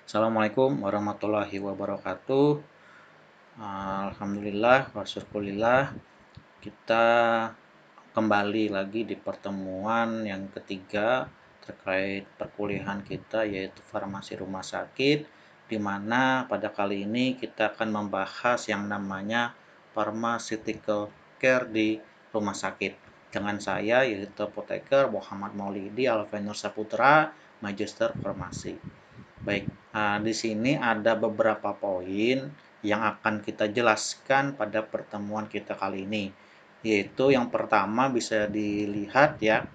Assalamualaikum warahmatullahi wabarakatuh. Alhamdulillah wa syukurillah, kita kembali lagi di pertemuan yang ketiga terkait perkuliahan kita, yaitu farmasi rumah sakit, di mana pada kali ini kita akan membahas yang namanya pharmaceutical care di rumah sakit. Dengan saya, yaitu apoteker Muhammad Maulidi Alvenur Saputra, Magister Farmasi. Baik, di sini ada beberapa poin yang akan kita jelaskan pada pertemuan kita kali ini. Yaitu yang pertama bisa dilihat ya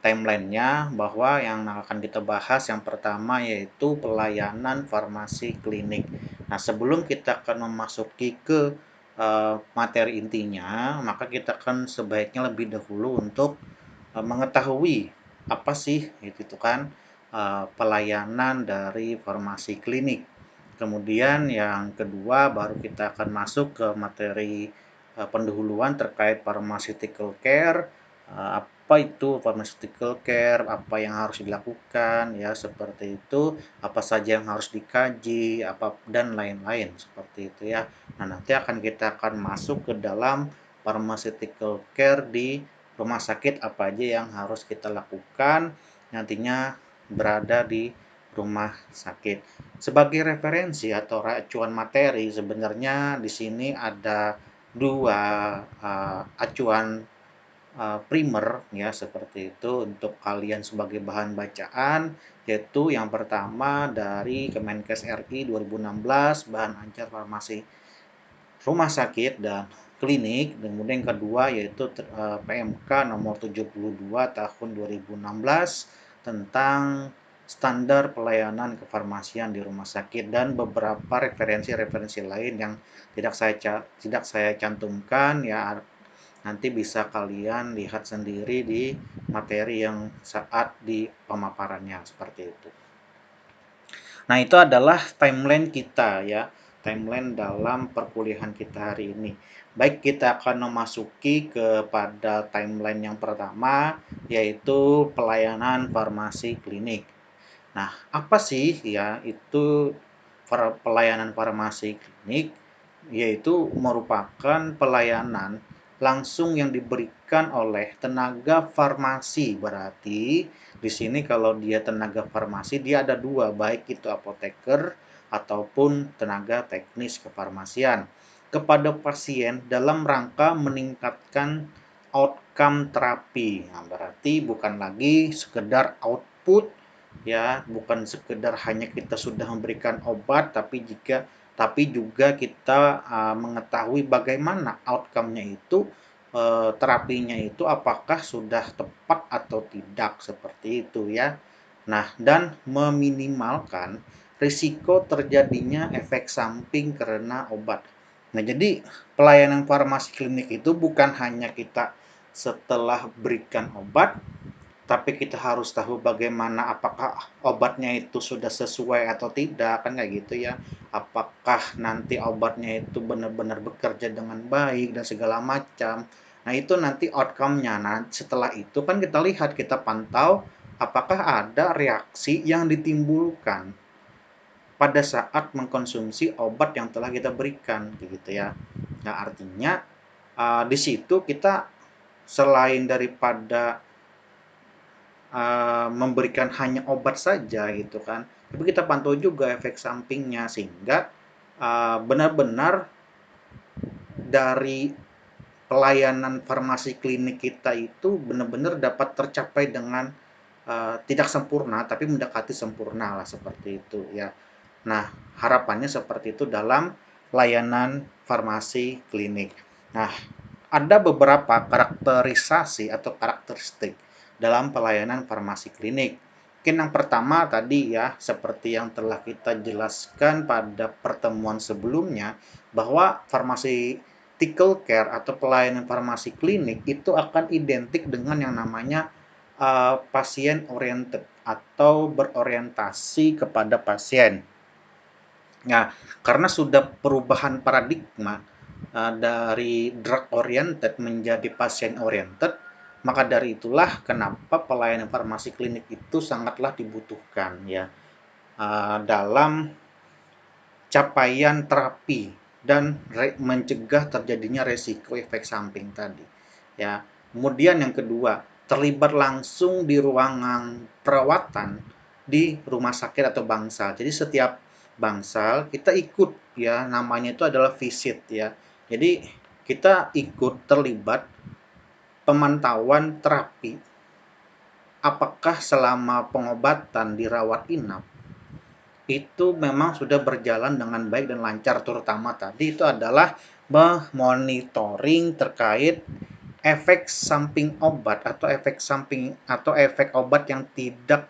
timelinenya, bahwa yang akan kita bahas yang pertama yaitu pelayanan farmasi klinik. Nah, sebelum kita akan memasuki ke materi intinya, maka kita akan sebaiknya lebih dahulu untuk mengetahui apa sih itu kan pelayanan dari farmasi klinik. Kemudian yang kedua baru kita akan masuk ke materi pendahuluan terkait pharmaceutical care. Apa itu pharmaceutical care, apa yang harus dilakukan ya seperti itu, apa saja yang harus dikaji, apa dan lain-lain seperti itu ya. Nah, nanti kita akan masuk ke dalam pharmaceutical care di rumah sakit, apa aja yang harus kita lakukan nantinya berada di rumah sakit. Sebagai referensi atau acuan materi, sebenarnya di sini ada dua acuan primer ya seperti itu untuk kalian sebagai bahan bacaan, yaitu yang pertama dari Kemenkes RI 2016 bahan ajar farmasi rumah sakit dan klinik, kemudian yang kedua yaitu PMK nomor 72 tahun 2016 tentang standar pelayanan kefarmasian di rumah sakit, dan beberapa referensi-referensi lain yang tidak saya cantumkan ya, nanti bisa kalian lihat sendiri di materi yang saat di pemaparannya seperti itu. Nah, itu adalah timeline kita ya, timeline dalam perkuliahan kita hari ini. Baik, kita akan memasuki kepada timeline yang pertama, yaitu pelayanan farmasi klinik. Nah, apa sih ya itu pelayanan farmasi klinik? Yaitu merupakan pelayanan langsung yang diberikan oleh tenaga farmasi. Berarti di sini kalau dia tenaga farmasi, dia ada dua, baik itu apoteker ataupun tenaga teknis kefarmasian, kepada pasien dalam rangka meningkatkan outcome terapi. Nah, berarti bukan lagi sekedar output ya, bukan sekedar hanya kita sudah memberikan obat, tapi juga kita mengetahui bagaimana outcome-nya itu, terapinya itu apakah sudah tepat atau tidak, seperti itu ya. Nah, dan meminimalkan risiko terjadinya efek samping karena obat. Nah, jadi pelayanan farmasi klinik itu bukan hanya kita setelah berikan obat, tapi kita harus tahu bagaimana apakah obatnya itu sudah sesuai atau tidak, kan kayak gitu ya. Apakah nanti obatnya itu benar-benar bekerja dengan baik dan segala macam. Nah, itu nanti outcome-nya. Nah, setelah itu kan kita lihat, kita pantau apakah ada reaksi yang ditimbulkan pada saat mengkonsumsi obat yang telah kita berikan, gitu ya. Nah, artinya di situ kita selain daripada memberikan hanya obat saja gitu kan, tapi kita pantau juga efek sampingnya, sehingga benar-benar dari pelayanan farmasi klinik kita itu benar-benar dapat tercapai dengan tidak sempurna, tapi mendekati sempurna lah, seperti itu ya. Nah, harapannya seperti itu dalam layanan farmasi klinik. Nah, ada beberapa karakterisasi atau karakteristik dalam pelayanan farmasi klinik. Mungkin yang pertama tadi ya, seperti yang telah kita jelaskan pada pertemuan sebelumnya, bahwa pharmaceutical care atau pelayanan farmasi klinik itu akan identik dengan yang namanya pasien oriented atau berorientasi kepada pasien. Nah, karena sudah perubahan paradigma dari drug oriented menjadi pasien oriented, maka dari itulah kenapa pelayanan farmasi klinik itu sangatlah dibutuhkan ya. dalam capaian terapi dan mencegah terjadinya resiko efek samping tadi. Ya. Kemudian yang kedua, terlibat langsung di ruangan perawatan di rumah sakit atau bangsal. Jadi setiap bangsal kita ikut ya, namanya itu adalah visit ya. Jadi kita ikut terlibat pemantauan terapi apakah selama pengobatan dirawat inap itu memang sudah berjalan dengan baik dan lancar, terutama tadi itu adalah memonitoring terkait efek samping obat atau efek obat yang tidak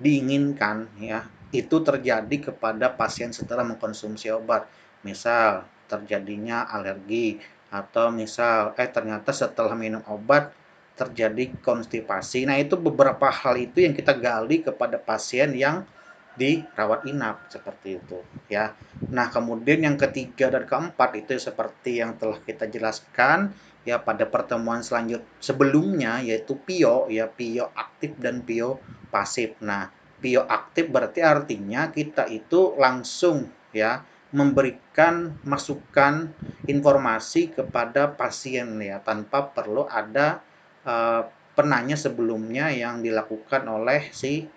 diinginkan ya, itu terjadi kepada pasien setelah mengkonsumsi obat. Misal terjadinya alergi atau misal ternyata setelah minum obat terjadi konstipasi. Nah, itu beberapa hal itu yang kita gali kepada pasien yang dirawat inap seperti itu ya. Nah, kemudian yang ketiga dan keempat itu seperti yang telah kita jelaskan ya pada pertemuan sebelumnya, yaitu PIO ya, PIO aktif dan PIO pasif. Nah, PIO aktif berarti artinya kita itu langsung ya memberikan masukan informasi kepada pasien ya tanpa perlu ada penanya sebelumnya yang dilakukan oleh si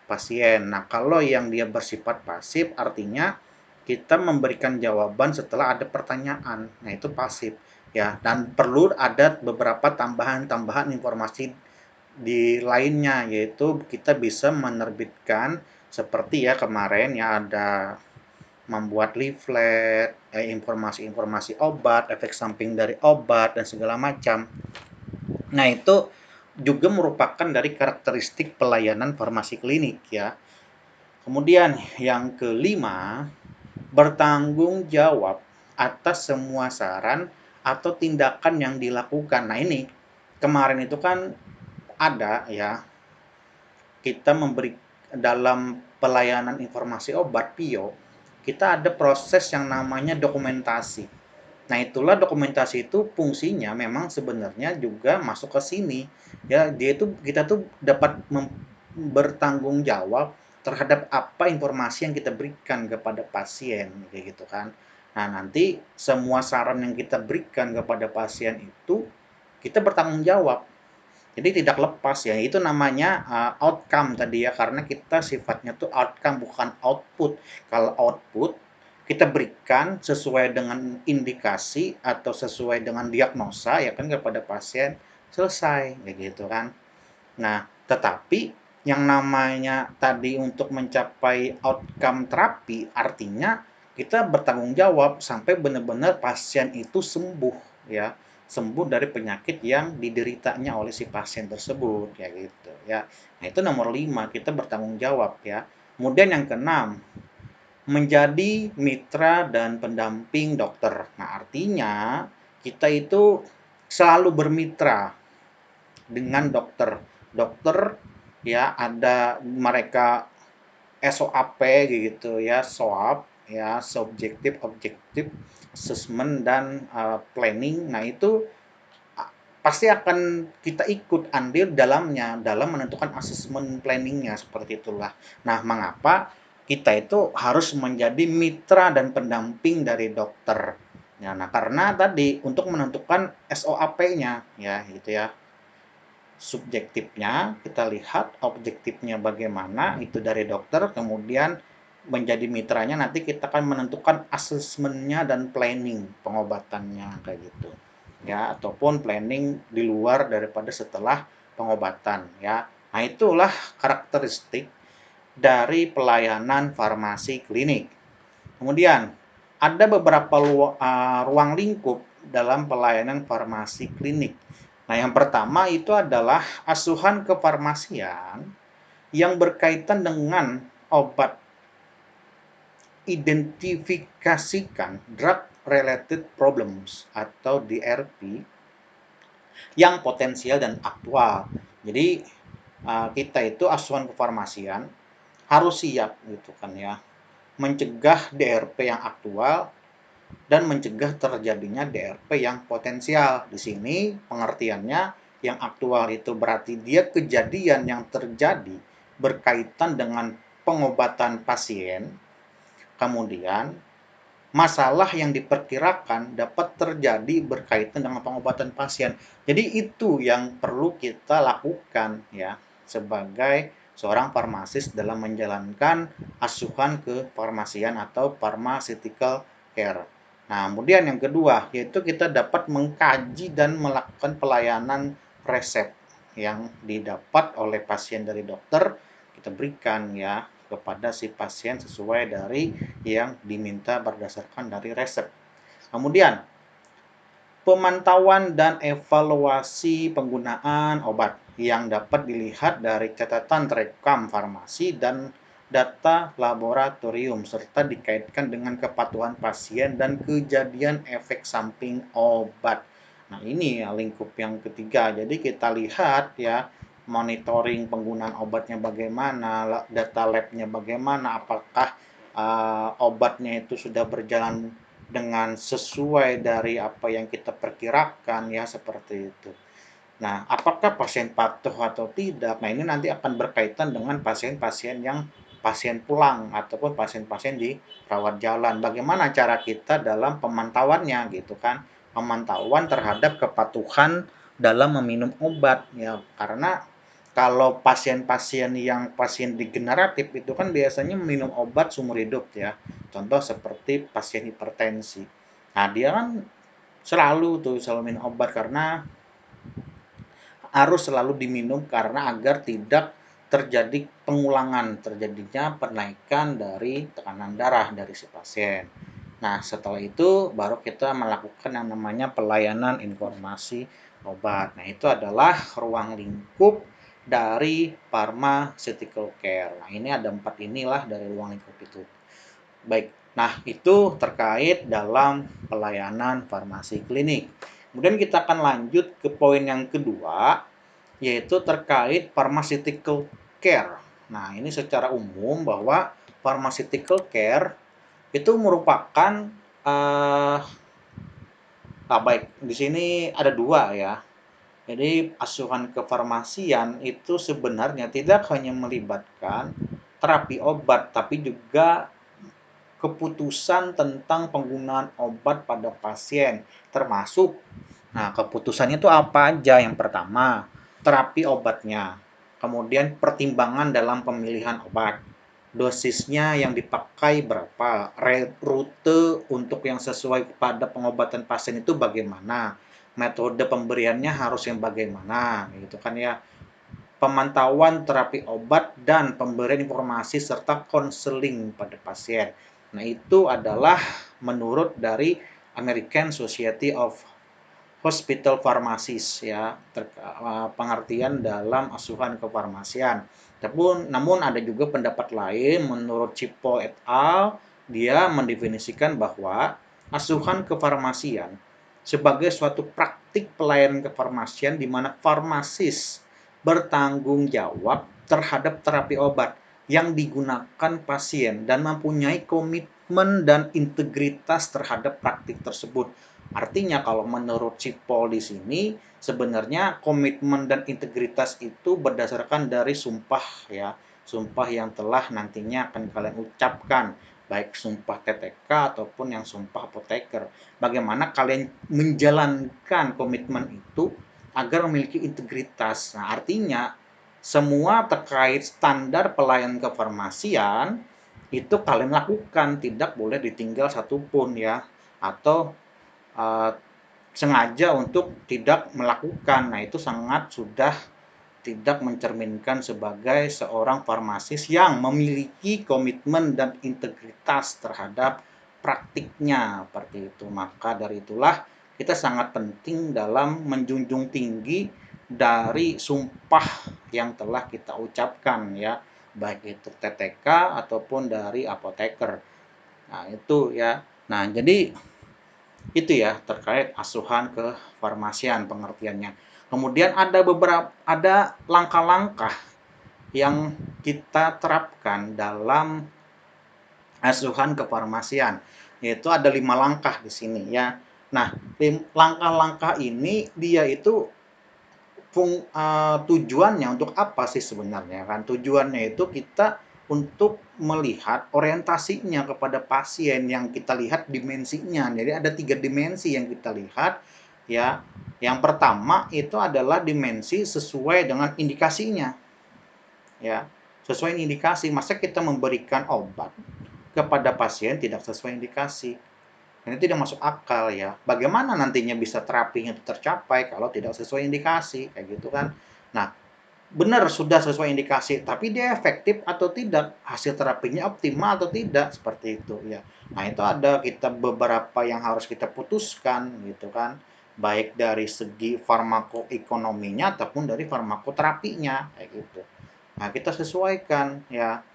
pasien. Nah, kalau yang dia bersifat pasif artinya kita memberikan jawaban setelah ada pertanyaan. Nah, itu pasif ya, dan perlu ada beberapa tambahan informasi di lainnya, yaitu kita bisa menerbitkan seperti ya kemarin ya ada membuat leaflet, informasi-informasi obat, efek samping dari obat dan segala macam. Nah, itu juga merupakan dari karakteristik pelayanan farmasi klinik ya. Kemudian yang kelima, bertanggung jawab atas semua saran atau tindakan yang dilakukan. Nah, ini kemarin itu kan ada ya, kita memberi dalam pelayanan informasi obat PIO, kita ada proses yang namanya dokumentasi. Nah, itulah dokumentasi itu fungsinya memang sebenarnya juga masuk ke sini. Ya, kita tuh dapat bertanggung jawab terhadap apa informasi yang kita berikan kepada pasien kayak gitu kan. Nah, nanti semua saran yang kita berikan kepada pasien itu kita bertanggung jawab. Jadi tidak lepas ya, itu namanya outcome tadi ya, karena kita sifatnya tuh outcome bukan output. Kalau output kita berikan sesuai dengan indikasi atau sesuai dengan diagnosa ya kan kepada pasien, selesai kayak gitu kan. Nah, tetapi yang namanya tadi untuk mencapai outcome terapi artinya kita bertanggung jawab sampai benar-benar pasien itu sembuh ya, sembuh dari penyakit yang dideritanya oleh si pasien tersebut ya gitu ya. Nah, itu nomor 5, kita bertanggung jawab ya. Kemudian yang keenam, menjadi mitra dan pendamping dokter. Nah, artinya kita itu selalu bermitra dengan dokter. Dokter ya ada mereka SOAP gitu ya, SOAP ya, subjektif, objektif, assessment dan planning. Nah, itu pasti akan kita ikut andil dalamnya dalam menentukan assessment planningnya seperti itulah. Nah, mengapa kita itu harus menjadi mitra dan pendamping dari dokter? Ya, nah karena tadi untuk menentukan SOAP-nya ya gitu ya. Subjektifnya kita lihat, objektifnya bagaimana itu dari dokter, kemudian menjadi mitranya nanti kita akan menentukan asesmennya dan planning pengobatannya kayak gitu ya, ataupun planning di luar daripada setelah pengobatan ya. Nah, itulah karakteristik dari pelayanan farmasi klinik. Kemudian ada beberapa ruang lingkup dalam pelayanan farmasi klinik. Nah, yang pertama itu adalah asuhan kefarmasian yang berkaitan dengan obat, identifikasikan drug related problems atau DRP yang potensial dan aktual. Jadi kita itu asuhan kefarmasian harus siap gitu kan ya, mencegah DRP yang aktual dan mencegah terjadinya DRP yang potensial. Di sini pengertiannya yang aktual itu berarti dia kejadian yang terjadi berkaitan dengan pengobatan pasien, kemudian masalah yang diperkirakan dapat terjadi berkaitan dengan pengobatan pasien. Jadi itu yang perlu kita lakukan ya sebagai seorang farmasis dalam menjalankan asuhan kefarmasian atau pharmaceutical care. Nah, kemudian yang kedua yaitu kita dapat mengkaji dan melakukan pelayanan resep yang didapat oleh pasien dari dokter, kita berikan ya kepada si pasien sesuai dari yang diminta berdasarkan dari resep. Kemudian, pemantauan dan evaluasi penggunaan obat yang dapat dilihat dari catatan rekam farmasi dan data laboratorium serta dikaitkan dengan kepatuhan pasien dan kejadian efek samping obat. Nah, ini ya lingkup yang ketiga. Jadi kita lihat ya monitoring penggunaan obatnya bagaimana, data labnya bagaimana, apakah obatnya itu sudah berjalan dengan sesuai dari apa yang kita perkirakan ya seperti itu. Nah, apakah pasien patuh atau tidak? Nah, ini nanti akan berkaitan dengan pasien-pasien yang pasien pulang ataupun pasien-pasien di rawat jalan. Bagaimana cara kita dalam pemantauannya gitu kan? Pemantauan terhadap kepatuhan dalam meminum obat ya. Karena kalau pasien-pasien yang pasien degeneratif itu kan biasanya minum obat seumur hidup ya. Contoh seperti pasien hipertensi. Nah, dia kan selalu minum obat karena harus selalu diminum karena agar tidak terjadi pengulangan, terjadinya penaikan dari tekanan darah dari si pasien. Nah, setelah itu baru kita melakukan yang namanya pelayanan informasi obat. Nah, itu adalah ruang lingkup dari pharmaceutical care. Nah, ini ada 4 inilah dari ruang lingkup itu. Baik, nah itu terkait dalam pelayanan farmasi klinik. Kemudian kita akan lanjut ke poin yang kedua, yaitu terkait pharmaceutical care. Nah, ini secara umum bahwa pharmaceutical care itu merupakan baik di sini ada dua ya. Jadi asuhan kefarmasian itu sebenarnya tidak hanya melibatkan terapi obat, tapi juga keputusan tentang penggunaan obat pada pasien, termasuk keputusannya itu apa aja? Yang pertama, terapi obatnya. Kemudian pertimbangan dalam pemilihan obat. Dosisnya yang dipakai berapa? Rute untuk yang sesuai pada pengobatan pasien itu bagaimana? Metode pemberiannya harus yang bagaimana? Gitu kan ya. Pemantauan terapi obat dan pemberian informasi serta konseling pada pasien. Nah, itu adalah menurut dari American Society of Hospital Pharmacists ya, pengertian dalam asuhan kefarmasian. Namun ada juga pendapat lain menurut Cipo et al. Dia mendefinisikan bahwa asuhan kefarmasian sebagai suatu praktik pelayanan kefarmasian di mana farmasis bertanggung jawab terhadap terapi obat yang digunakan pasien dan mempunyai komitmen dan integritas terhadap praktik tersebut. Artinya kalau menurut Cipol di sini sebenarnya komitmen dan integritas itu berdasarkan dari sumpah ya, sumpah yang telah nantinya akan kalian ucapkan, baik sumpah TTK ataupun yang sumpah apoteker. Bagaimana kalian menjalankan komitmen itu agar memiliki integritas. Nah, artinya semua terkait standar pelayanan kefarmasian itu kalian lakukan, tidak boleh ditinggal satupun ya, atau sengaja untuk tidak melakukan. Nah, itu sangat sudah tidak mencerminkan sebagai seorang farmasis yang memiliki komitmen dan integritas terhadap praktiknya seperti itu. Maka dari itulah kita sangat penting dalam menjunjung tinggi dari sumpah yang telah kita ucapkan ya, baik itu TTK ataupun dari apoteker. Nah, itu ya. Nah, jadi itu ya terkait asuhan kefarmasian pengertiannya. Kemudian ada langkah-langkah yang kita terapkan dalam asuhan kefarmasian, yaitu ada 5 langkah di sini ya. Nah, langkah-langkah ini dia itu tujuannya untuk apa sih sebenarnya kan? Tujuannya itu kita untuk melihat orientasinya kepada pasien yang kita lihat dimensinya. Jadi ada 3 dimensi yang kita lihat ya. Yang pertama itu adalah dimensi sesuai dengan indikasinya ya. Sesuai indikasi, masa kita memberikan obat kepada pasien tidak sesuai indikasi. Ini tidak masuk akal ya. Bagaimana nantinya bisa terapinya itu tercapai kalau tidak sesuai indikasi kayak gitu kan. Nah, benar sudah sesuai indikasi, tapi dia efektif atau tidak, hasil terapinya optimal atau tidak, seperti itu ya. Nah, itu ada kita beberapa yang harus kita putuskan gitu kan, baik dari segi farmakoekonominya ataupun dari farmakoterapinya kayak gitu. Nah, kita sesuaikan ya.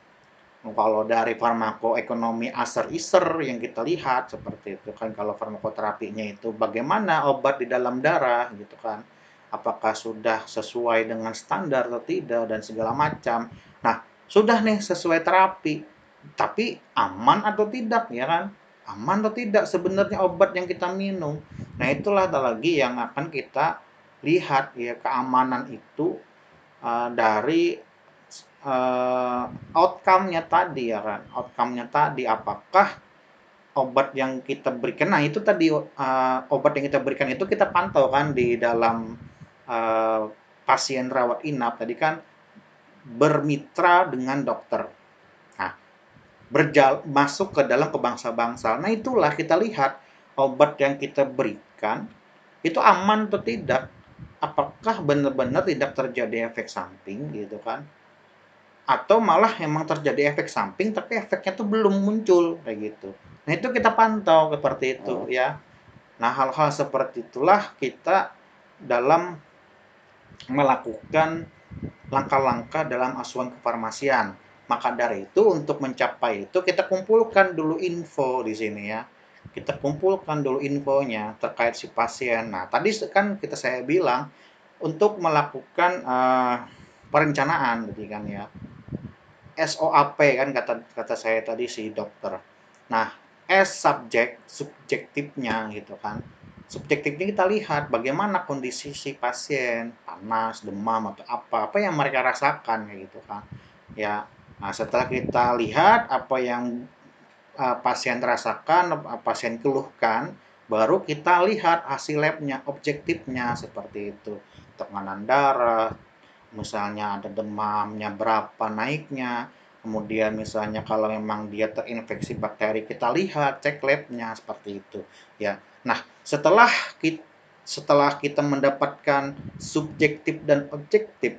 Kalau dari farmakoekonomi aser-iser yang kita lihat seperti itu kan, kalau farmakoterapinya itu bagaimana obat di dalam darah gitu kan, apakah sudah sesuai dengan standar atau tidak dan segala macam. Nah, sudah nih sesuai terapi, tapi aman atau tidak ya kan? Aman atau tidak sebenarnya obat yang kita minum. Nah, itulah ada lagi yang akan kita lihat ya, keamanan itu dari outcome-nya tadi ya kan, outcome-nya tadi apakah obat yang kita berikan, nah itu tadi obat yang kita berikan itu kita pantau kan di dalam uh, pasien rawat inap tadi kan bermitra dengan dokter. Nah, masuk ke dalam kebangsa-bangsa. Nah, itulah kita lihat obat yang kita berikan itu aman atau tidak. Apakah benar-benar tidak terjadi efek samping gitu kan? Atau malah memang terjadi efek samping tapi efeknya tuh belum muncul kayak gitu. Nah, itu kita pantau seperti itu ya. Nah, hal-hal seperti itulah kita dalam melakukan langkah-langkah dalam asuhan kefarmasian. Maka dari itu untuk mencapai itu kita kumpulkan dulu info di sini ya. Kita kumpulkan dulu infonya terkait si pasien. Nah, tadi kan saya bilang untuk melakukan perencanaan gitu kan ya. SOAP kan kata kata saya tadi si dokter. Nah, S subjektifnya gitu kan. Subjektifnya kita lihat bagaimana kondisi si pasien, panas, demam atau apa yang mereka rasakan kayak gitu kan. Ya. Nah, setelah kita lihat apa yang pasien rasakan, pasien keluhkan, baru kita lihat hasil labnya, objektifnya seperti itu. Tekanan darah, misalnya ada demamnya berapa naiknya, kemudian misalnya kalau memang dia terinfeksi bakteri kita lihat cek labnya seperti itu ya. Nah, setelah kita mendapatkan subjektif dan objektif,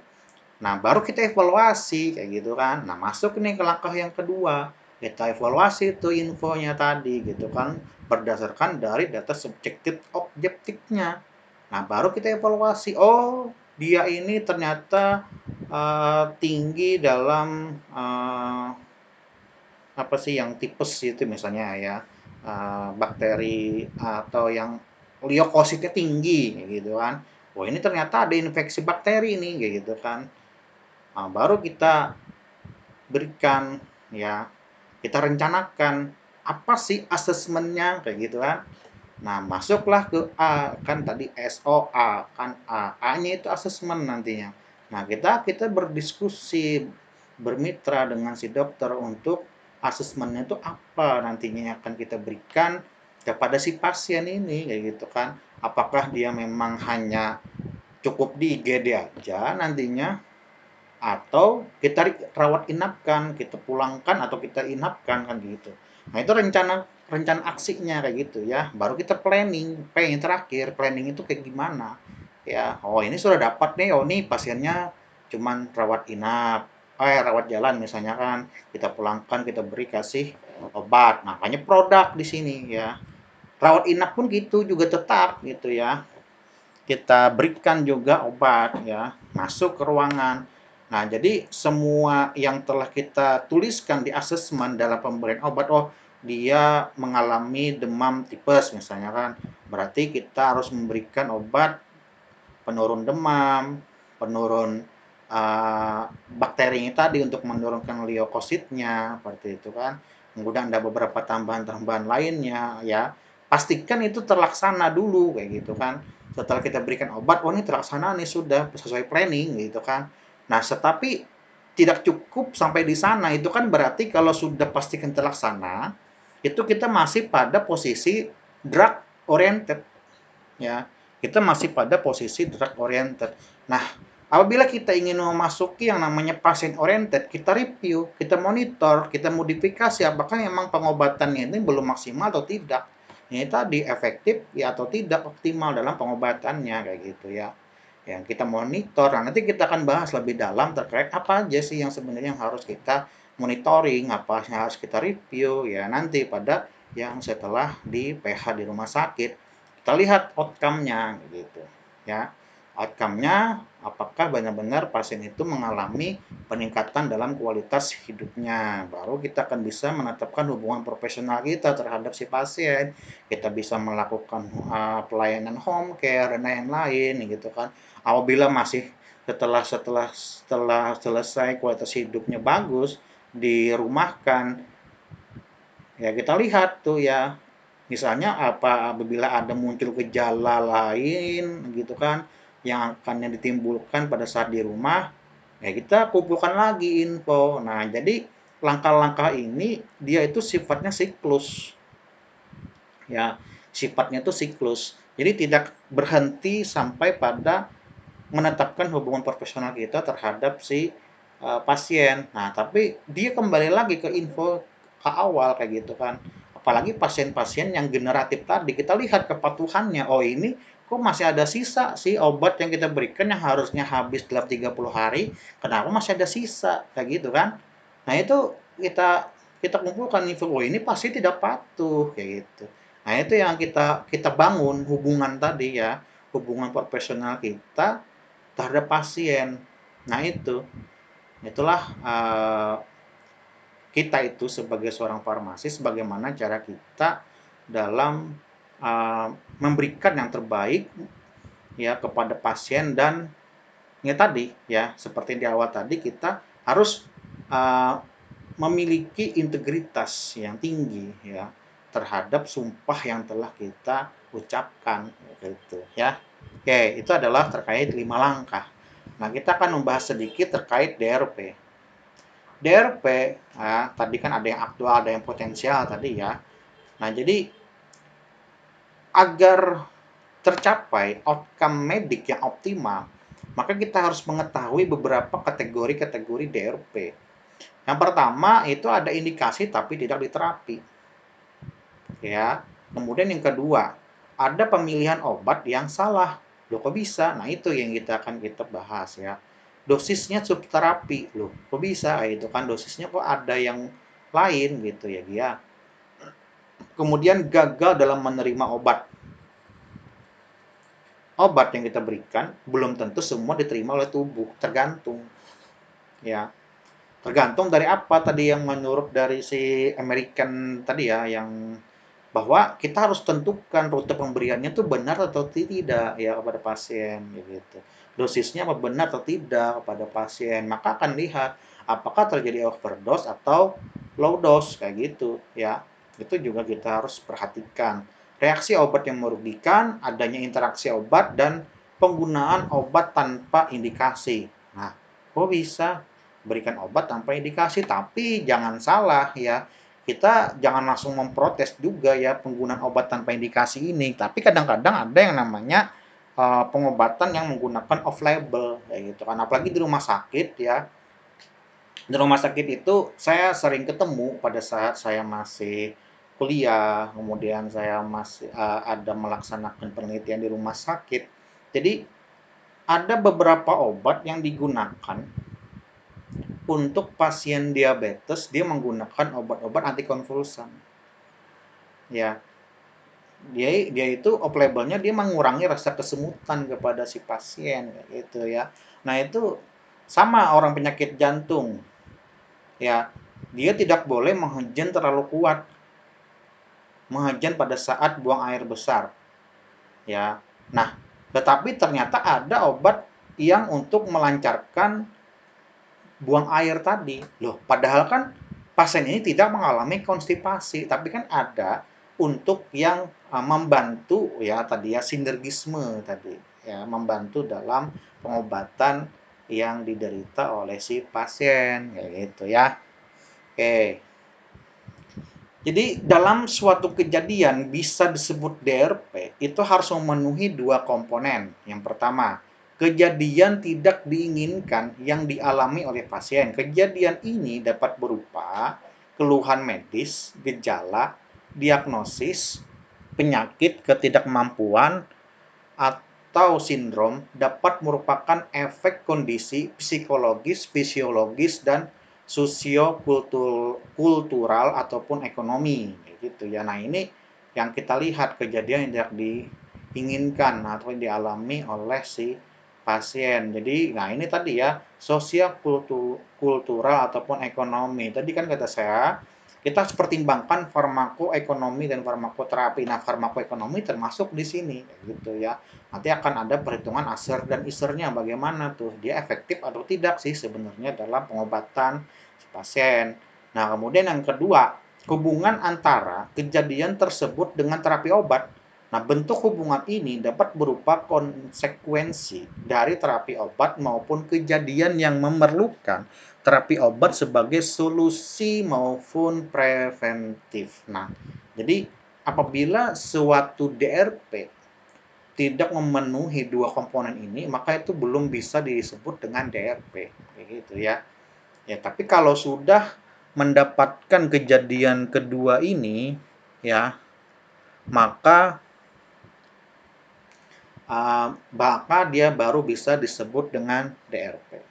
nah baru kita evaluasi kayak gitu kan. Nah, masuk nih ke langkah yang kedua, kita evaluasi tuh infonya tadi gitu kan, berdasarkan dari data subjektif objektifnya. Nah, baru kita evaluasi, oh dia ini ternyata tinggi dalam apa sih yang tipes itu misalnya ya, bakteri atau yang leukositnya tinggi gitu kan. Wah, ini ternyata ada infeksi bakteri nih kayak gitu kan. Nah, baru kita berikan ya, kita rencanakan apa sih asesmennya kayak gitu kan. Nah, masuklah ke A, kan tadi SOA, kan A-nya itu asesmen nantinya. Nah, kita berdiskusi, bermitra dengan si dokter untuk asesmennya itu apa nantinya yang akan kita berikan kepada si pasien ini, kayak gitu kan. Apakah dia memang hanya cukup di IGD aja nantinya, atau kita rawat inapkan, kita pulangkan atau kita inapkan kan gitu. Nah, itu rencana rencana aksinya kayak gitu ya. Baru kita planning. Yang terakhir, planning itu kayak gimana? Ya, oh ini sudah dapat nih, oh nih pasiennya cuman rawat inap, rawat jalan misalnya kan, kita pulangkan, kita beri kasih obat. Nah, makanya produk di sini ya. Rawat inap pun gitu juga tetap gitu ya. Kita berikan juga obat ya, masuk ke ruangan. Nah, jadi semua yang telah kita tuliskan di asesmen dalam pemberian obat, oh dia mengalami demam tipes misalnya kan, berarti kita harus memberikan obat penurun demam, penurun bakterinya tadi untuk menurunkan leukositnya, seperti itu kan. Kemudian ada beberapa tambahan-tambahan lainnya ya. Pastikan itu terlaksana dulu kayak gitu kan. Setelah kita berikan obat, oh ini terlaksana nih sudah sesuai planning gitu kan. Nah, tetapi tidak cukup sampai di sana, itu kan berarti kalau sudah pastikan terlaksana, itu kita masih pada posisi drug oriented, ya. Kita masih pada posisi drug oriented. Nah, apabila kita ingin memasuki yang namanya pasien oriented, kita review, kita monitor, kita modifikasi apakah memang pengobatannya ini belum maksimal atau tidak. Ini tadi efektif ya atau tidak optimal dalam pengobatannya kayak gitu ya. Yang kita monitor. Nah, nanti kita akan bahas lebih dalam terkait apa aja sih yang sebenarnya yang harus kita monitoring, apa yang harus kita review ya nanti pada yang setelah di PH di rumah sakit. Kita lihat outcome-nya gitu ya. Outcome-nya apakah benar-benar pasien itu mengalami peningkatan dalam kualitas hidupnya. Baru kita akan bisa menetapkan hubungan profesional kita terhadap si pasien. Kita bisa melakukan pelayanan home care dan lain-lain gitu kan. Apabila masih setelah selesai kualitas hidupnya bagus, dirumahkan, ya kita lihat tuh ya, misalnya apabila ada muncul gejala lain gitu kan, yang akan ditimbulkan pada saat di rumah, ya kita kumpulkan lagi info. Nah, jadi langkah-langkah ini dia itu sifatnya siklus. Ya, sifatnya itu siklus. Jadi tidak berhenti sampai pada menetapkan hubungan profesional kita terhadap si pasien. Nah, tapi dia kembali lagi ke info ke awal kayak gitu kan. Apalagi pasien-pasien yang generatif tadi, kita lihat kepatuhannya. Oh, ini kok masih ada sisa sih obat yang kita berikan yang harusnya habis dalam 30 hari, kenapa masih ada sisa? Kayak gitu kan. Nah, itu kita kita kumpulkan info, oh ini pasti tidak patuh kayak gitu. Nah, itu yang kita kita bangun hubungan tadi ya, hubungan profesional kita terhadap pasien. Nah itulah kita itu sebagai seorang farmasis, bagaimana cara kita dalam memberikan yang terbaik ya kepada pasien dan ya tadi ya seperti di awal tadi kita harus memiliki integritas yang tinggi ya terhadap sumpah yang telah kita ucapkan gitu ya. Oke, itu adalah terkait 5 langkah. Nah, kita akan membahas sedikit terkait DRP. DRP, nah, tadi kan ada yang aktual, ada yang potensial tadi ya. Nah, jadi agar tercapai outcome medik yang optimal, maka kita harus mengetahui beberapa kategori-kategori DRP. Yang pertama itu ada indikasi tapi tidak diterapi. Ya. Kemudian yang kedua, ada pemilihan obat yang salah. Loh kok bisa? Nah, itu yang kita bahas ya. Dosisnya subterapi. Loh, kok bisa? Itu kan dosisnya kok ada yang lain gitu ya dia. Kemudian gagal dalam menerima obat. Obat yang kita berikan belum tentu semua diterima oleh tubuh, tergantung. Ya. Tergantung dari apa tadi yang menurut dari si American tadi ya yang bahwa kita harus tentukan rute pemberiannya itu benar atau tidak ya kepada pasien gitu. Dosisnya apa benar atau tidak kepada pasien. Maka akan lihat apakah terjadi overdose atau low dose kayak gitu ya. Itu juga kita harus perhatikan. Reaksi obat yang merugikan, adanya interaksi obat dan penggunaan obat tanpa indikasi. Nah, kok bisa berikan obat tanpa indikasi? Tapi jangan salah ya, kita jangan langsung memprotes juga ya penggunaan obat tanpa indikasi ini. Tapi kadang-kadang ada yang namanya pengobatan yang menggunakan off label kayak gitu kan. Apalagi di rumah sakit ya. Di rumah sakit itu saya sering ketemu pada saat saya masih kuliah, kemudian saya masih ada melaksanakan penelitian di rumah sakit. Jadi ada beberapa obat yang digunakan untuk pasien diabetes, dia menggunakan obat-obat antikonvulsan. Ya, dia itu off label-nya dia mengurangi rasa kesemutan kepada si pasien kayak gitu ya. Nah, itu sama orang penyakit jantung. Ya, dia tidak boleh menghentikan terlalu kuat. Menghentikan pada saat buang air besar. Ya. Nah, tetapi ternyata ada obat yang untuk melancarkan buang air tadi. Loh, padahal kan pasien ini tidak mengalami konstipasi, tapi kan ada untuk yang membantu ya tadi ya sinergisme tadi ya membantu dalam pengobatan yang diderita oleh si pasien, kayak gitu ya. Oke. Jadi dalam suatu kejadian bisa disebut DRP itu harus memenuhi dua komponen. Yang pertama, kejadian tidak diinginkan yang dialami oleh pasien. Kejadian ini dapat berupa keluhan medis, gejala, diagnosis, penyakit, ketidakmampuan, atau sindrom dapat merupakan efek kondisi psikologis, fisiologis, dan sosiokultural ataupun ekonomi gitu ya. Nah, ini yang kita lihat kejadian yang tidak diinginkan atau yang dialami oleh si pasien. Jadi, nah ini tadi ya, sosiokultural ataupun ekonomi. Tadi kan kata saya, kita harus pertimbangkan farmakoekonomi dan farmakoterapi. Nah, farmakoekonomi termasuk di sini gitu ya. Nanti akan ada perhitungan aser dan isernya bagaimana tuh dia efektif atau tidak sih sebenarnya dalam pengobatan si pasien. Nah, kemudian yang kedua, hubungan antara kejadian tersebut dengan terapi obat. Nah, bentuk hubungan ini dapat berupa konsekuensi dari terapi obat maupun kejadian yang memerlukan terapi obat sebagai solusi maupun preventif. Nah, jadi apabila suatu DRP tidak memenuhi dua komponen ini, maka itu belum bisa disebut dengan DRP, kayak gitu ya. Ya, tapi kalau sudah mendapatkan kejadian kedua ini, ya, maka maka dia baru bisa disebut dengan DRP.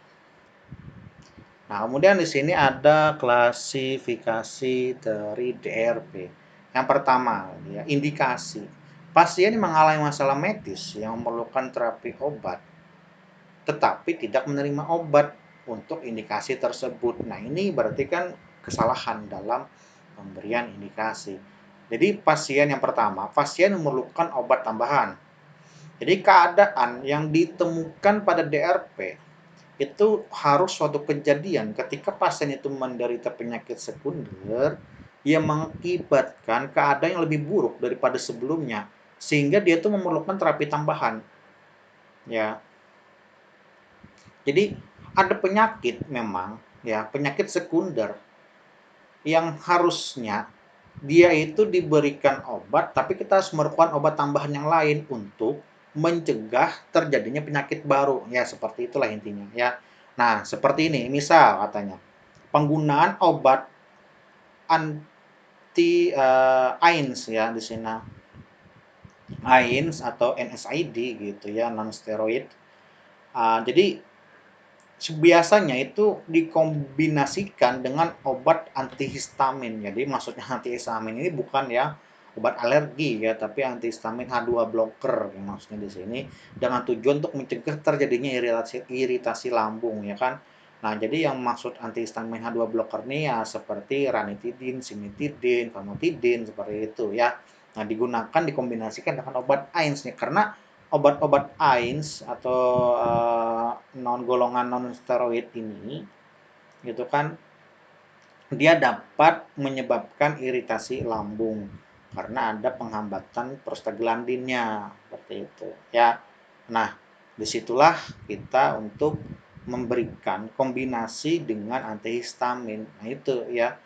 Nah, kemudian di sini ada klasifikasi dari DRP. Yang pertama, ya, indikasi. Pasien yang mengalami masalah medis yang memerlukan terapi obat, tetapi tidak menerima obat untuk indikasi tersebut. Nah, ini berarti kan kesalahan dalam pemberian indikasi. Jadi, pasien yang pertama, pasien memerlukan obat tambahan. Jadi, keadaan yang ditemukan pada DRP itu harus suatu kejadian ketika pasien itu menderita penyakit sekunder yang mengakibatkan keadaan yang lebih buruk daripada sebelumnya sehingga dia itu memerlukan terapi tambahan ya. Jadi ada penyakit memang ya, penyakit sekunder yang harusnya dia itu diberikan obat tapi kita harus memerlukan obat tambahan yang lain untuk mencegah terjadinya penyakit baru ya, seperti itulah intinya ya. Nah, seperti ini misal katanya penggunaan obat anti AINS ya di sini, AINS atau NSAID gitu ya, non steroid. Jadi biasanya itu dikombinasikan dengan obat antihistamin. Jadi maksudnya antihistamin ini bukan ya obat alergi ya, tapi antihistamin H2 blocker yang maksudnya di sini dengan tujuan untuk mencegah terjadinya iritasi lambung ya kan. Nah, jadi yang maksud antihistamin H2 blocker ini ya seperti ranitidin, cimetidin, famotidin seperti itu ya. Nah, digunakan dikombinasikan dengan obat AINS nih karena obat-obat AINS atau non golongan non steroid ini gitu kan dia dapat menyebabkan iritasi lambung karena ada penghambatan prostaglandinnya seperti itu ya. Nah, disitulah kita untuk memberikan kombinasi dengan antihistamin. Nah, itu ya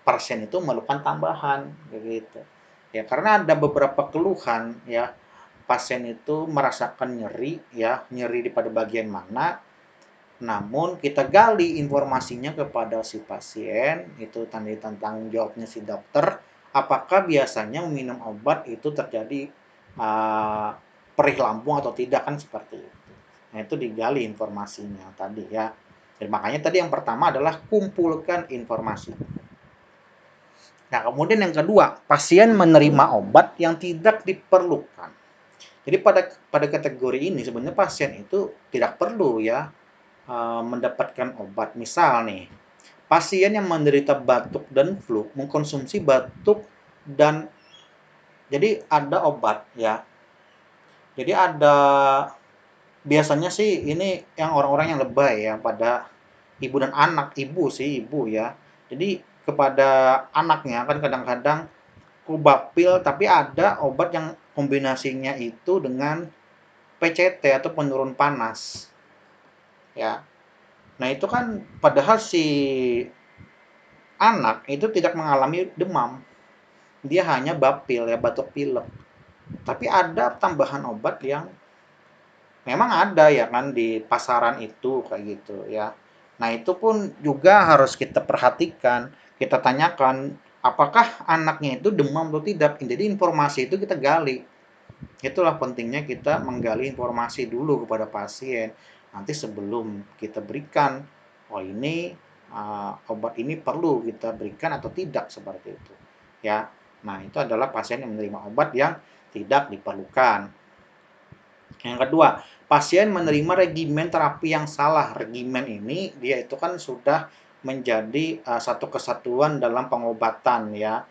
pasien itu memerlukan tambahan begitu. Ya karena ada beberapa keluhan ya, pasien itu merasakan nyeri ya, nyeri di pada bagian mana, namun kita gali informasinya kepada si pasien, itu tentang jawabnya si dokter, apakah biasanya meminum obat itu terjadi perih lambung atau tidak kan seperti itu. Nah, itu digali informasinya tadi ya. Dan makanya tadi yang pertama adalah kumpulkan informasi. Nah, kemudian yang kedua, pasien menerima obat yang tidak diperlukan. Jadi pada kategori ini sebenarnya pasien itu tidak perlu ya mendapatkan obat. Misal nih, pasien yang menderita batuk dan flu mengkonsumsi batuk dan jadi ada obat ya. Jadi ada biasanya sih ini yang orang-orang yang lebay ya pada ibu dan anak, ibu sih ibu ya. Jadi kepada anaknya kan kadang-kadang Kubapil tapi ada obat yang kombinasinya itu dengan PCT atau penurun panas ya. Nah, itu kan padahal si anak itu tidak mengalami demam, dia hanya bapil ya, batuk pilek. Tapi ada tambahan obat yang memang ada ya kan di pasaran itu kayak gitu ya. Nah, itu pun juga harus kita perhatikan, kita tanyakan apakah anaknya itu demam atau tidak. Jadi informasi itu kita gali. Itulah pentingnya kita menggali informasi dulu kepada pasien. Nanti sebelum kita berikan, oh ini obat ini perlu kita berikan atau tidak seperti itu. Ya. Nah, itu adalah pasien yang menerima obat yang tidak diperlukan. Yang kedua, pasien menerima regimen terapi yang salah. Regimen ini dia itu kan sudah menjadi satu kesatuan dalam pengobatan ya.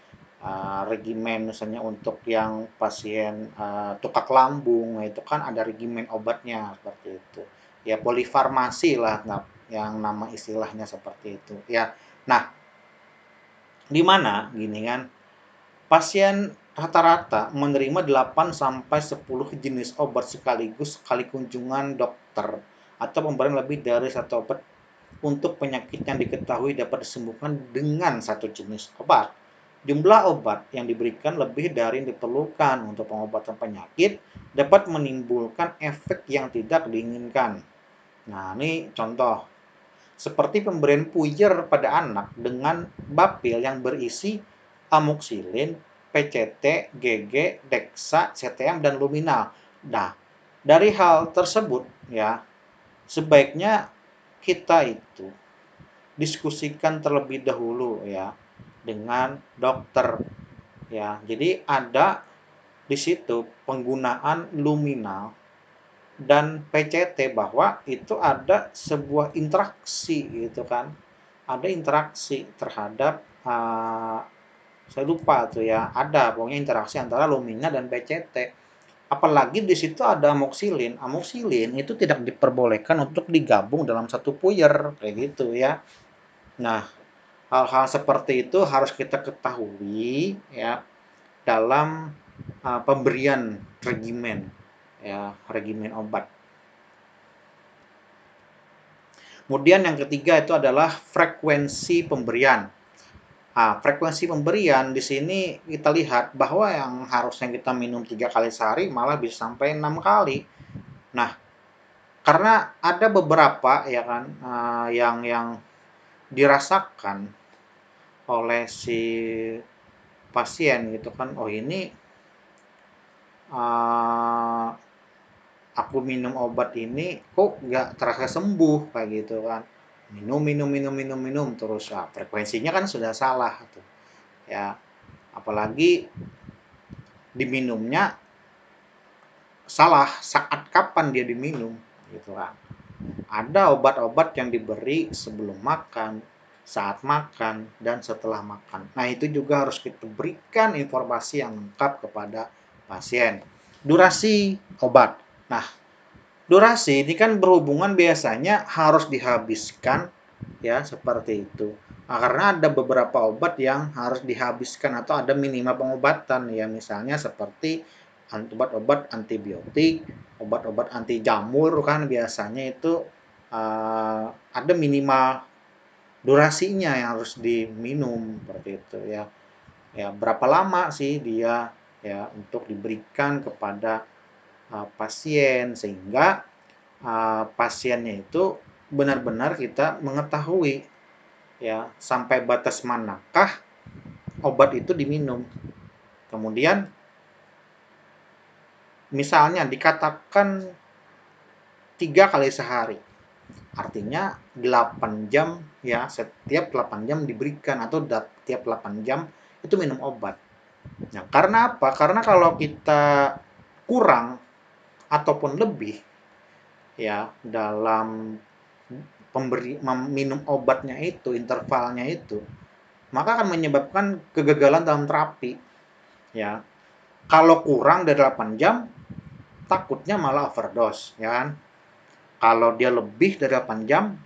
Regimen misalnya untuk yang pasien tukak lambung, nah itu kan ada regimen obatnya seperti itu. Ya polifarmasi lah yang nama istilahnya seperti itu ya. Nah, di mana gini kan pasien rata-rata menerima 8 sampai 10 jenis obat sekaligus sekali kunjungan dokter atau pemberian lebih dari satu obat untuk penyakit yang diketahui dapat disembuhkan dengan satu jenis obat. Jumlah obat yang diberikan lebih dari yang diperlukan untuk pengobatan penyakit dapat menimbulkan efek yang tidak diinginkan. Nah, ini contoh. Seperti pemberian puyer pada anak dengan bapil yang berisi amoxicillin, PCT, GG, Dexa, CTM, dan luminal. Nah, dari hal tersebut ya, sebaiknya kita itu diskusikan terlebih dahulu ya dengan dokter ya. Jadi ada di situ penggunaan luminal dan PCT bahwa itu ada sebuah interaksi gitu kan. Ada interaksi terhadap saya lupa tuh ya, ada pokoknya interaksi antara lumina dan PCT. Apalagi di situ ada amoxicillin. Amoxicillin itu tidak diperbolehkan untuk digabung dalam satu puyer kayak gitu ya. Nah, hal-hal seperti itu harus kita ketahui ya dalam pemberian regimen ya, regimen obat. Kemudian yang ketiga itu adalah frekuensi pemberian. Nah, frekuensi pemberian di sini kita lihat bahwa yang harusnya kita minum 3 kali sehari malah bisa sampai 6 kali. Nah, karena ada beberapa ya kan yang dirasakan oleh si pasien gitu kan, oh ini aku minum obat ini kok nggak terasa sembuh kayak gitu kan. Minum terus frekuensinya kan sudah salah tuh ya. Apalagi diminumnya salah saat kapan dia diminum gitu kan. Ada obat-obat yang diberi sebelum makan, saat makan, dan setelah makan. Nah, itu juga harus kita berikan informasi yang lengkap kepada pasien. Durasi obat. Nah, durasi ini kan berhubungan biasanya harus dihabiskan ya seperti itu. Nah, karena ada beberapa obat yang harus dihabiskan atau ada minimal pengobatan ya, misalnya seperti obat-obat antibiotik, obat-obat anti jamur kan biasanya itu ada minimal durasinya yang harus diminum seperti itu ya. Ya berapa lama sih dia ya untuk diberikan kepada pasien sehingga pasiennya itu benar-benar kita mengetahui ya sampai batas manakah obat itu diminum. Kemudian misalnya dikatakan 3 kali sehari. Artinya 8 jam ya, setiap 8 jam diberikan atau tiap 8 jam itu minum obat. Nah, karena apa? Karena kalau kita kurang ataupun lebih ya dalam minum obatnya itu, intervalnya itu, maka akan menyebabkan kegagalan dalam terapi. Ya, kalau kurang dari 8 jam, takutnya malah overdose, ya kan? Kalau dia lebih dari 8 jam,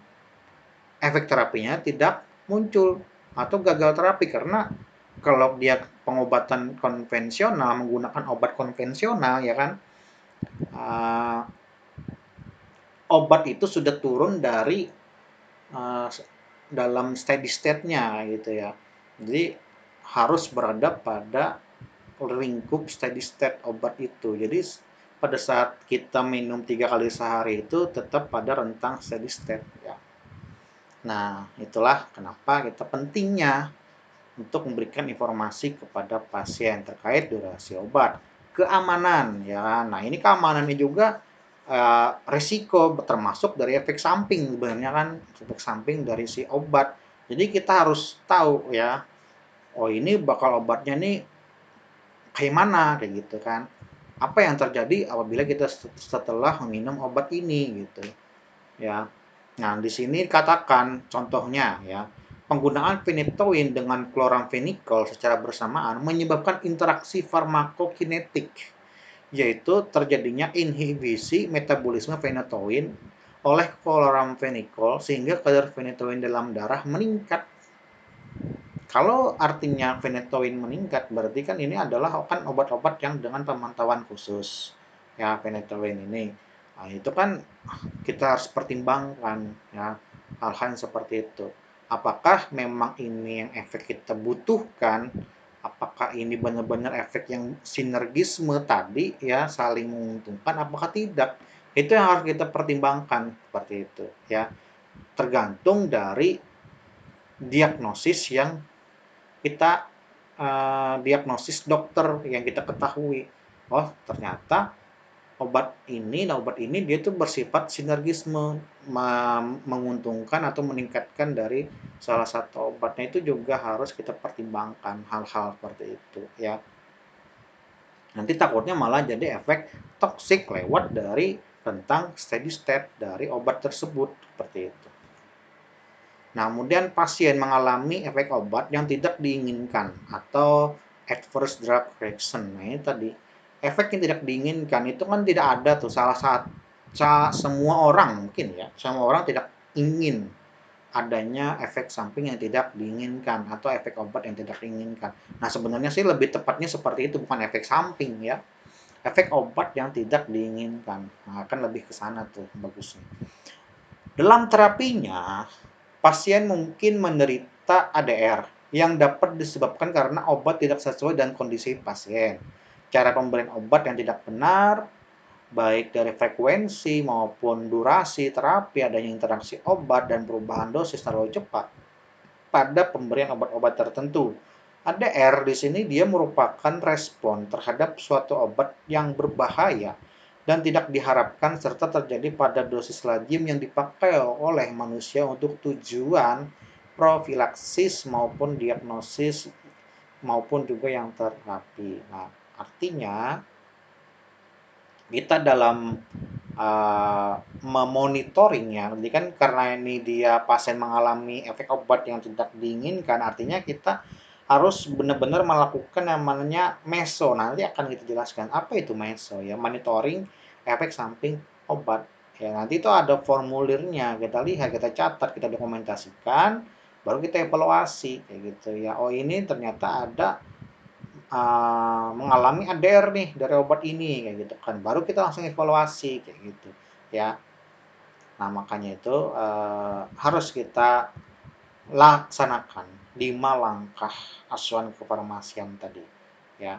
efek terapinya tidak muncul atau gagal terapi karena kalau dia pengobatan konvensional menggunakan obat konvensional ya kan obat itu sudah turun dari dalam steady state-nya gitu ya. Jadi harus berada pada lingkup steady state obat itu. Jadi pada saat kita minum 3 kali sehari itu tetap pada rentang steady state ya. Nah, itulah kenapa kita pentingnya untuk memberikan informasi kepada pasien terkait durasi obat, keamanan ya. Nah, ini keamanannya juga resiko termasuk dari efek samping sebenarnya kan, efek samping dari si obat. Jadi kita harus tahu ya, oh ini bakal obatnya nih kayak mana kayak gitu kan. Apa yang terjadi apabila kita setelah meminum obat ini gitu ya. Nah, di sini katakan contohnya ya, penggunaan phenytoin dengan chloramphenicol secara bersamaan menyebabkan interaksi farmakokinetik, yaitu terjadinya inhibisi metabolisme phenytoin oleh chloramphenicol sehingga kadar phenytoin dalam darah meningkat. Kalau artinya phenytoin meningkat, berarti kan ini adalah kan obat-obat yang dengan pemantauan khusus. Ya, phenytoin ini. Nah, itu kan kita harus pertimbangkan ya hal-hal yang seperti itu. Apakah memang ini yang efek kita butuhkan? Apakah ini benar-benar efek yang sinergisme tadi ya saling menguntungkan? Apakah tidak? Itu yang harus kita pertimbangkan seperti itu ya. Tergantung dari diagnosis yang kita diagnosis dokter yang kita ketahui. Oh, ternyata obat ini dia tuh bersifat sinergisme, menguntungkan atau meningkatkan dari salah satu obatnya itu juga harus kita pertimbangkan hal-hal seperti itu ya. Nanti takutnya malah jadi efek toksik lewat dari rentang steady state dari obat tersebut seperti itu. Nah, kemudian pasien mengalami efek obat yang tidak diinginkan atau adverse drug reaction. Nah, ini tadi efek yang tidak diinginkan itu kan tidak ada tuh salah satu semua orang mungkin ya, semua orang tidak ingin adanya efek samping yang tidak diinginkan atau efek obat yang tidak diinginkan. Nah, sebenarnya sih lebih tepatnya seperti itu, bukan efek samping ya. Efek obat yang tidak diinginkan. Nah, akan lebih ke sana tuh bagusnya. Dalam terapinya, pasien mungkin menderita ADR yang dapat disebabkan karena obat tidak sesuai dengan kondisi pasien. Cara pemberian obat yang tidak benar, baik dari frekuensi maupun durasi terapi, adanya interaksi obat dan perubahan dosis terlalu cepat pada pemberian obat-obat tertentu. ADR di sini dia merupakan respon terhadap suatu obat yang berbahaya dan tidak diharapkan serta terjadi pada dosis lazim yang dipakai oleh manusia untuk tujuan profilaksis maupun diagnosis maupun juga yang terapi. Nah, artinya kita dalam memonitoringnya, jadi kan karena ini dia pasien mengalami efek obat yang tidak diinginkan, artinya kita harus benar-benar melakukan yang namanya meso. Nanti akan kita jelaskan apa itu meso ya, monitoring efek samping obat. Ya, nanti itu ada formulirnya, kita lihat, kita catat, kita dokumentasikan, baru kita evaluasi kayak gitu ya. Oh, ini ternyata ada mengalami ADR nih dari obat ini kayak gitu kan, baru kita langsung evaluasi kayak gitu ya. Nah, makanya itu harus kita laksanakan 5 langkah asuhan kefarmasian tadi ya.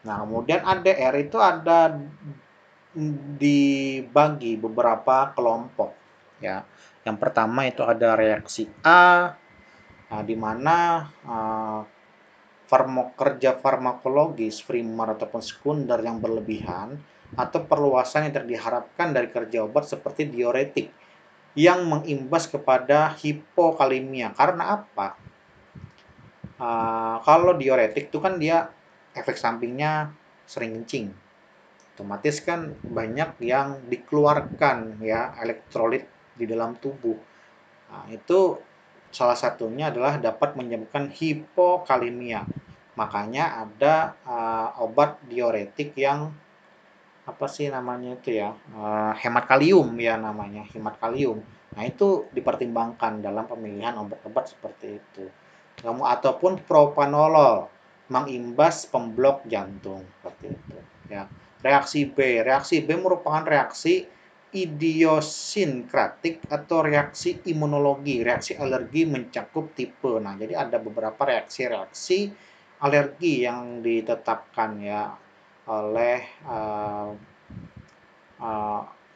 Nah, kemudian ADR itu ada dibagi beberapa kelompok ya. Yang pertama itu ada reaksi A, di mana kerja farmakologis primer ataupun sekunder yang berlebihan atau perluasan yang tidak diharapkan dari kerja obat seperti diuretik yang mengimbas kepada hipokalemia. Karena apa? Kalau diuretik itu kan dia efek sampingnya sering kencing. Otomatis kan banyak yang dikeluarkan ya elektrolit di dalam tubuh. Nah, itu salah satunya adalah dapat menyebabkan hipokalemia. Makanya ada obat diuretik yang apa sih namanya itu ya, hemat kalium ya namanya, hemat kalium. Nah, itu dipertimbangkan dalam pemilihan obat-obat seperti itu. Ataupun propanolol mengimbas pemblok jantung seperti itu ya. Reaksi B merupakan reaksi idiosinkratik atau reaksi imunologi. Reaksi alergi mencakup tipe. Nah, jadi ada beberapa reaksi-reaksi alergi yang ditetapkan ya oleh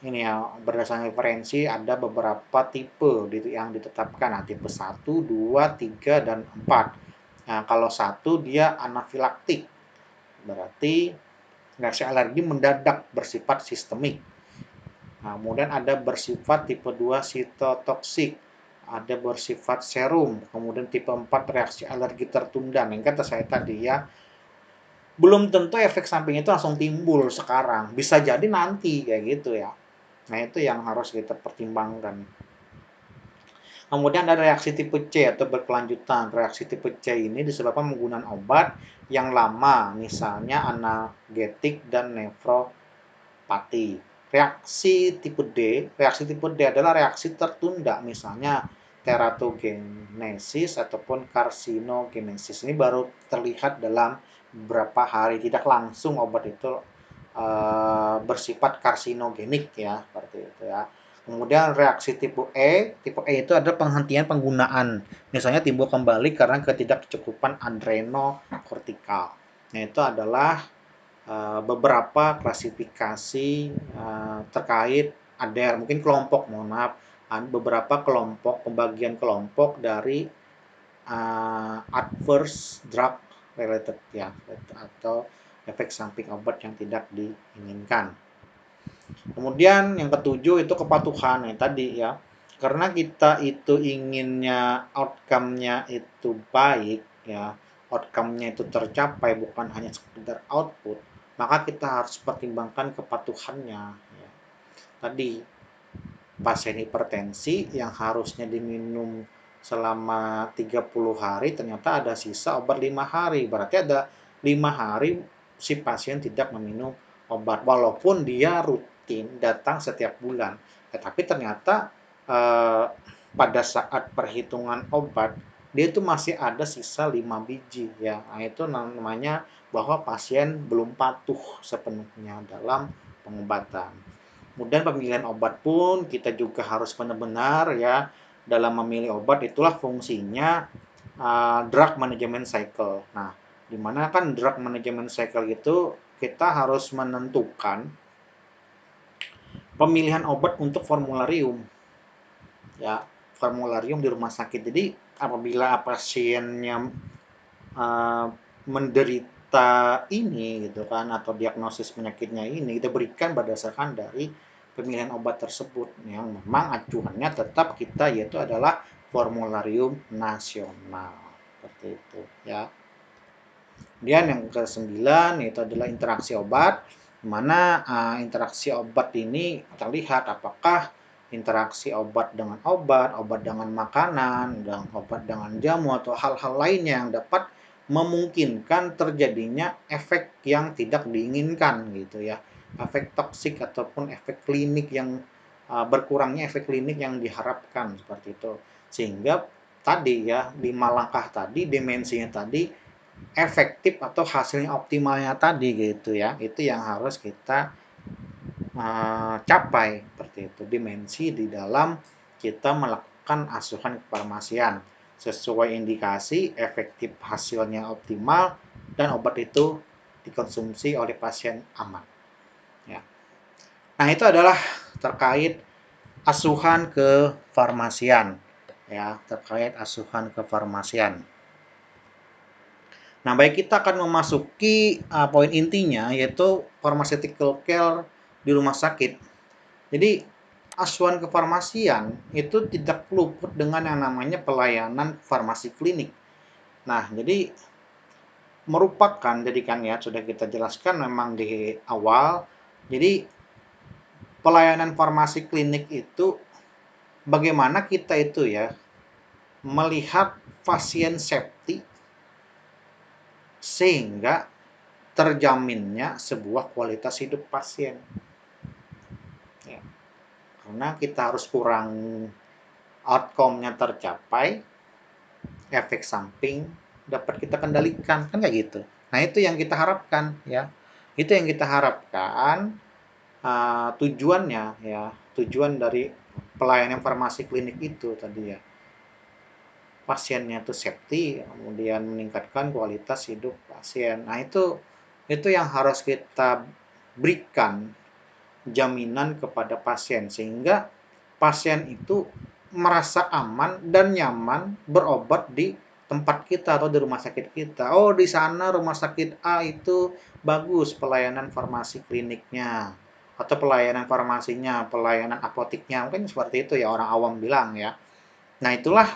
ini ya, berdasarkan referensi ada beberapa tipe yang ditetapkan. Nah, tipe 1, 2, 3, dan 4. Nah, kalau 1 dia anafilaktik. Berarti reaksi alergi mendadak bersifat sistemik. Nah, kemudian ada bersifat tipe 2 sitotoksik. Ada bersifat serum. Kemudian tipe 4 reaksi alergi tertunda. Yang kata saya tadi ya, belum tentu efek samping itu langsung timbul sekarang. Bisa jadi nanti kayak gitu ya. Nah, itu yang harus kita pertimbangkan. Kemudian ada reaksi tipe C atau berkelanjutan. Reaksi tipe C ini disebabkan penggunaan obat yang lama, misalnya analgetik dan nefropati. Reaksi tipe D adalah reaksi tertunda, misalnya teratogenesis ataupun karsinogenesis. Ini baru terlihat dalam beberapa hari, tidak langsung obat itu bersifat karsinogenik ya, seperti itu ya. Kemudian reaksi tipe E itu adalah penghentian penggunaan. Misalnya timbul kembali karena ketidakcukupan adrenokortikal. Nah, itu adalah beberapa klasifikasi terkait mungkin kelompok, mohon maaf, beberapa kelompok, pembagian kelompok dari adverse drug related ya, atau efek samping obat yang tidak diinginkan. Kemudian yang ketujuh itu kepatuhan ya tadi ya. Karena kita itu inginnya outcome-nya itu baik ya, outcome-nya itu tercapai bukan hanya sekedar output, maka kita harus pertimbangkan kepatuhannya ya. Tadi pasien hipertensi yang harusnya diminum selama 30 hari ternyata ada sisa obat 5 hari. Berarti ada 5 hari si pasien tidak meminum obat walaupun dia rutin datang setiap bulan. Tetapi ternyata pada saat perhitungan obat dia itu masih ada sisa 5 biji ya. Nah, itu namanya bahwa pasien belum patuh sepenuhnya dalam pengobatan. Kemudian pemilihan obat pun kita juga harus benar-benar ya dalam memilih obat, itulah fungsinya drug management cycle. Nah, di mana kan drug management cycle itu kita harus menentukan pemilihan obat untuk formularium. Ya, formularium di rumah sakit. Jadi apabila pasiennya menderita ini gitu kan atau diagnosis penyakitnya ini, kita berikan berdasarkan dari pemilihan obat tersebut yang memang acuannya tetap kita yaitu adalah formularium nasional seperti itu ya. Kemudian yang ke-9 itu adalah interaksi obat, di mana interaksi obat ini terlihat apakah interaksi obat dengan obat dengan makanan, dan obat dengan jamu atau hal-hal lainnya yang dapat memungkinkan terjadinya efek yang tidak diinginkan gitu ya. Efek toksik ataupun efek klinik yang berkurangnya efek klinik yang diharapkan seperti itu. Sehingga tadi ya 5 langkah tadi, dimensinya tadi efektif atau hasilnya optimalnya tadi gitu ya. Itu yang harus kita capai seperti itu, dimensi di dalam kita melakukan asuhan kefarmasian sesuai indikasi, efektif hasilnya optimal, dan obat itu dikonsumsi oleh pasien aman. Ya. Nah, itu adalah terkait asuhan kefarmasian. Ya, terkait asuhan kefarmasian. Nah, baik kita akan memasuki poin intinya yaitu pharmaceutical care di rumah sakit. Jadi, asuhan kefarmasian itu tidak luput dengan yang namanya pelayanan farmasi klinik. Nah, jadi merupakan jadi kan ya sudah kita jelaskan memang di awal. Jadi pelayanan farmasi klinik itu bagaimana kita itu ya melihat pasien safety sehingga terjaminnya sebuah kualitas hidup pasien. Ya. Karena kita harus kurang outcome-nya tercapai, efek samping dapat kita kendalikan, kan kayak gitu. Nah, itu yang kita harapkan ya. Itu yang kita harapkan tujuannya ya. tujuan dari pelayanan farmasi klinik itu tadi ya. Pasiennya itu safety, kemudian meningkatkan kualitas hidup pasien. Nah, itu yang harus kita berikan jaminan kepada pasien sehingga pasien itu merasa aman dan nyaman berobat di tempat kita atau di rumah sakit kita. Oh, di sana rumah sakit A itu bagus pelayanan farmasi kliniknya atau pelayanan farmasinya, pelayanan apoteknya. Mungkin seperti itu ya orang awam bilang ya. Nah, itulah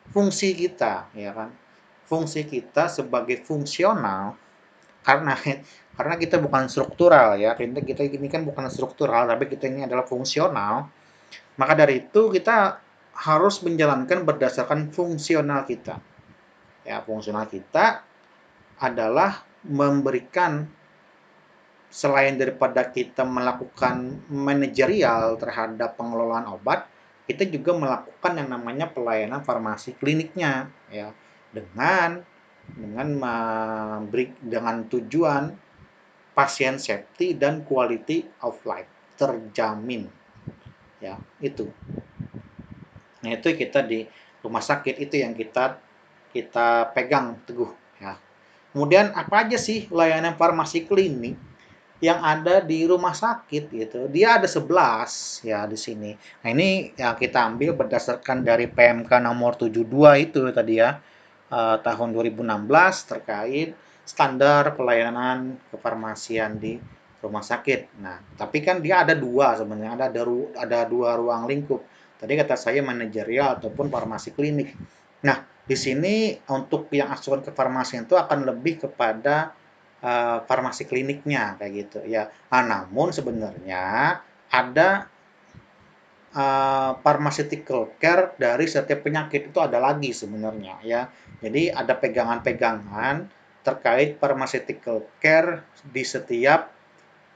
fungsi kita, ya kan? Fungsi kita sebagai fungsional karena karena kita bukan struktural ya. Kita ini kan bukan struktural, tapi kita ini adalah fungsional. Maka dari itu kita harus menjalankan berdasarkan fungsional kita. Ya, fungsional kita adalah memberikan selain daripada kita melakukan manajerial terhadap pengelolaan obat, kita juga melakukan yang namanya pelayanan farmasi kliniknya ya dengan dengan tujuan pasien safety dan quality of life terjamin ya itu. Nah, itu kita di rumah sakit itu yang kita kita pegang teguh ya. Kemudian apa aja sih layanan farmasi klinik yang ada di rumah sakit gitu? Dia ada 11 ya di sini. Nah, ini yang kita ambil berdasarkan dari PMK nomor 72 itu tadi ya. Tahun 2016 terkait standar pelayanan kefarmasian di rumah sakit. Nah, tapi kan dia ada dua sebenarnya, ada dua ruang lingkup. Tadi kata saya manajerial ataupun farmasi klinik. Nah, di sini untuk yang asuhan kefarmasian itu akan lebih kepada farmasi kliniknya kayak gitu ya. Nah, namun sebenarnya ada pharmaceutical care dari setiap penyakit itu ada lagi sebenarnya ya. Jadi ada pegangan-pegangan terkait pharmaceutical care di setiap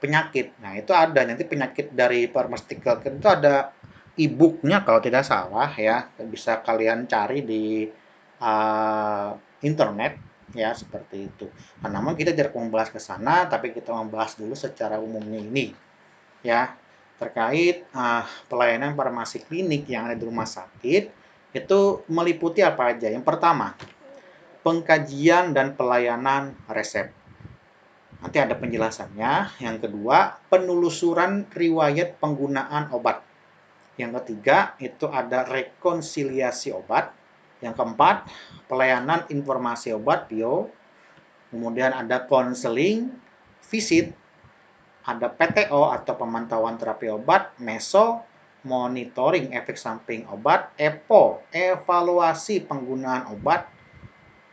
penyakit. Nah, itu ada nanti penyakit dari pharmaceutical care itu ada e-book-nya kalau tidak salah ya. Bisa kalian cari di internet ya seperti itu. Nah, namun kita tidak membahas ke sana, tapi kita membahas dulu secara umumnya ini ya terkait pelayanan farmasi klinik yang ada di rumah sakit itu meliputi apa aja? Yang pertama, pengkajian dan pelayanan resep. Nanti ada penjelasannya. Yang kedua, penelusuran riwayat penggunaan obat. Yang ketiga, itu ada rekonsiliasi obat. Yang keempat, pelayanan informasi obat (PIO). Kemudian ada konseling, visit, ada PTO atau pemantauan terapi obat, MESO, monitoring efek samping obat, EPO, evaluasi penggunaan obat,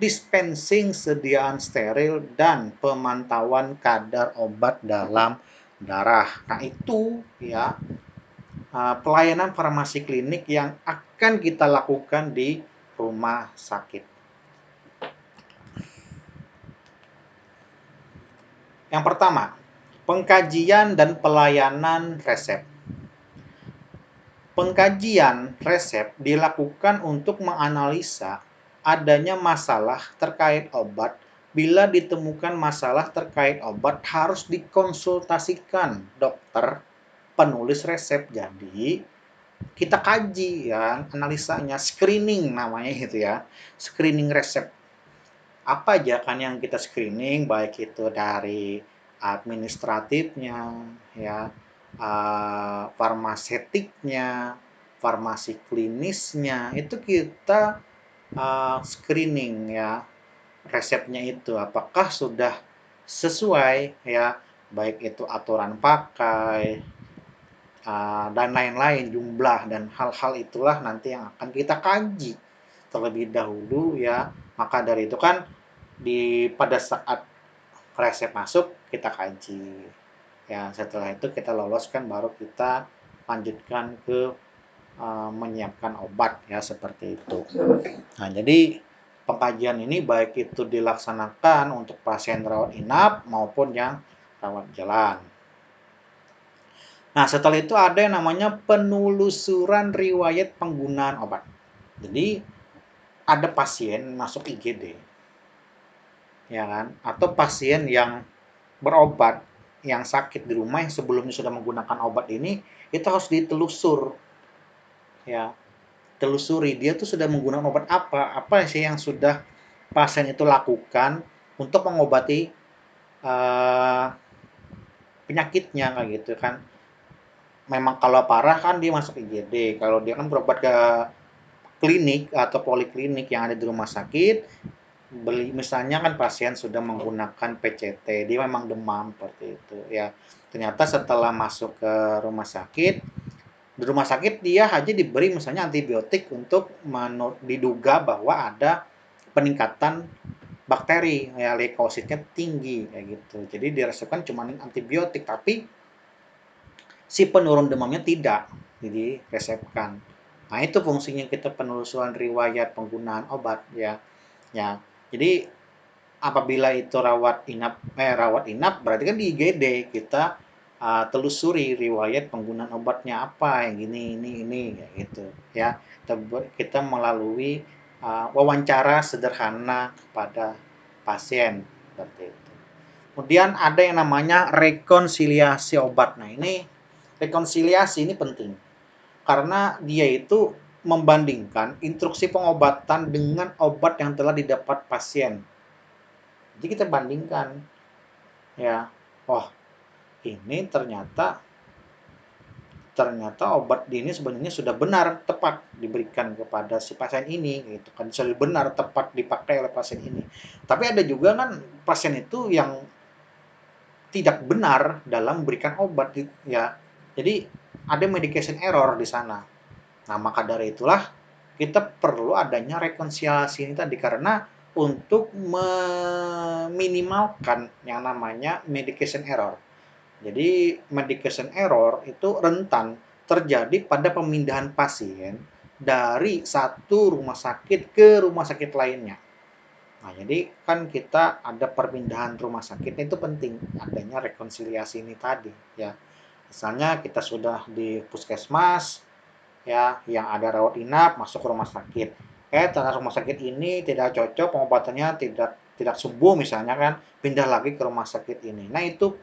dispensing sediaan steril, dan pemantauan kadar obat dalam darah. Nah, itu ya pelayanan farmasi klinik yang akan kita lakukan di rumah sakit. Yang pertama, pengkajian dan pelayanan resep. Pengkajian resep dilakukan untuk menganalisa adanya masalah terkait obat. Bila ditemukan masalah terkait obat, harus dikonsultasikan dokter penulis resep. Jadi, kita kaji ya analisanya, screening namanya gitu ya. Screening resep. Apa aja kan yang kita screening, baik itu dari administratifnya, ya, farmasetiknya, farmasi klinisnya, itu kita screening ya resepnya itu apakah sudah sesuai ya, baik itu aturan pakai dan lain-lain, jumlah dan hal-hal itulah nanti yang akan kita kaji terlebih dahulu ya. Maka dari itu kan pada saat resep masuk kita kaji ya, setelah itu kita loloskan baru kita lanjutkan ke menyiapkan obat ya seperti itu. Nah, jadi pengkajian ini baik itu dilaksanakan untuk pasien rawat inap maupun yang rawat jalan. Nah, setelah itu ada yang namanya penelusuran riwayat penggunaan obat. Jadi ada pasien masuk IGD ya kan, atau pasien yang berobat yang sakit di rumah yang sebelumnya sudah menggunakan obat ini, itu harus ditelusur, ya. Telusuri dia tuh sudah menggunakan obat apa sih yang sudah pasien itu lakukan untuk mengobati penyakitnya kayak gitu kan. Memang kalau parah kan dia masuk IGD, kalau dia kan berobat ke klinik atau poliklinik yang ada di rumah sakit, misalnya kan pasien sudah menggunakan PCT, dia memang demam seperti itu ya. Ternyata setelah masuk ke rumah sakit, di rumah sakit dia hanya diberi misalnya antibiotik untuk diduga bahwa ada peningkatan bakteri ya, leukositnya tinggi kayak gitu. Jadi diresepkan cuma antibiotik, tapi si penurun demamnya tidak diresepkan. Nah, itu fungsinya kita penelusuran riwayat penggunaan obat ya. Ya. Jadi apabila itu rawat inap berarti kan di IGD kita telusuri riwayat penggunaan obatnya apa yang ini kayak gitu ya. Kita melalui wawancara sederhana kepada pasien seperti itu. Kemudian ada yang namanya rekonsiliasi obat. Nah, ini rekonsiliasi ini penting karena dia itu membandingkan instruksi pengobatan dengan obat yang telah didapat pasien. Jadi kita bandingkan ya, oh ini ternyata obat ini sebenarnya sudah benar tepat diberikan kepada si pasien ini gitu kan, sudah benar tepat dipakai oleh pasien ini. Tapi ada juga kan pasien itu yang tidak benar dalam memberikan obat ya. Jadi ada medication error di sana. Nah, maka dari itulah kita perlu adanya rekonsiliasi ini tadi karena untuk meminimalkan yang namanya medication error. Jadi medication error itu rentan terjadi pada pemindahan pasien dari satu rumah sakit ke rumah sakit lainnya. Nah, jadi kan kita ada perpindahan rumah sakit itu penting adanya rekonsiliasi ini tadi ya. Misalnya kita sudah di puskesmas ya yang ada rawat inap masuk ke rumah sakit. Ternyata rumah sakit ini tidak cocok pengobatannya tidak sembuh misalnya kan pindah lagi ke rumah sakit ini. Nah, itu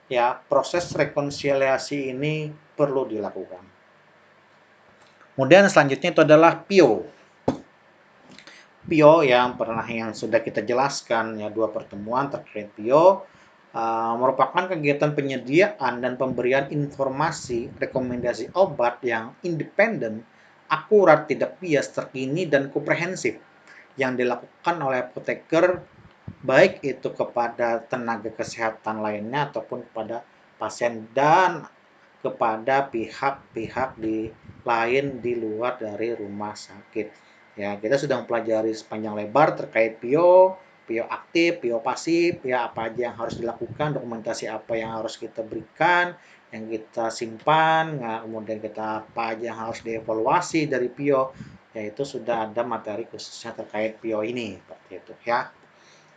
ya proses rekonsiliasi ini perlu dilakukan. Kemudian selanjutnya itu adalah PIO. PIO yang sudah kita jelaskan ya 2 pertemuan terkait PIO merupakan kegiatan penyediaan dan pemberian informasi rekomendasi obat yang independen, akurat, tidak bias, terkini, dan komprehensif yang dilakukan oleh apoteker baik itu kepada tenaga kesehatan lainnya ataupun kepada pasien dan kepada pihak-pihak lain di luar dari rumah sakit. Ya, kita sudah mempelajari sepanjang lebar terkait PIO, PIO aktif, PIO pasif, ya apa aja yang harus dilakukan, dokumentasi apa yang harus kita berikan, yang kita simpan, nah, kemudian kita apa aja yang harus dievaluasi dari PIO, yaitu sudah ada materi khususnya terkait PIO ini, seperti itu ya.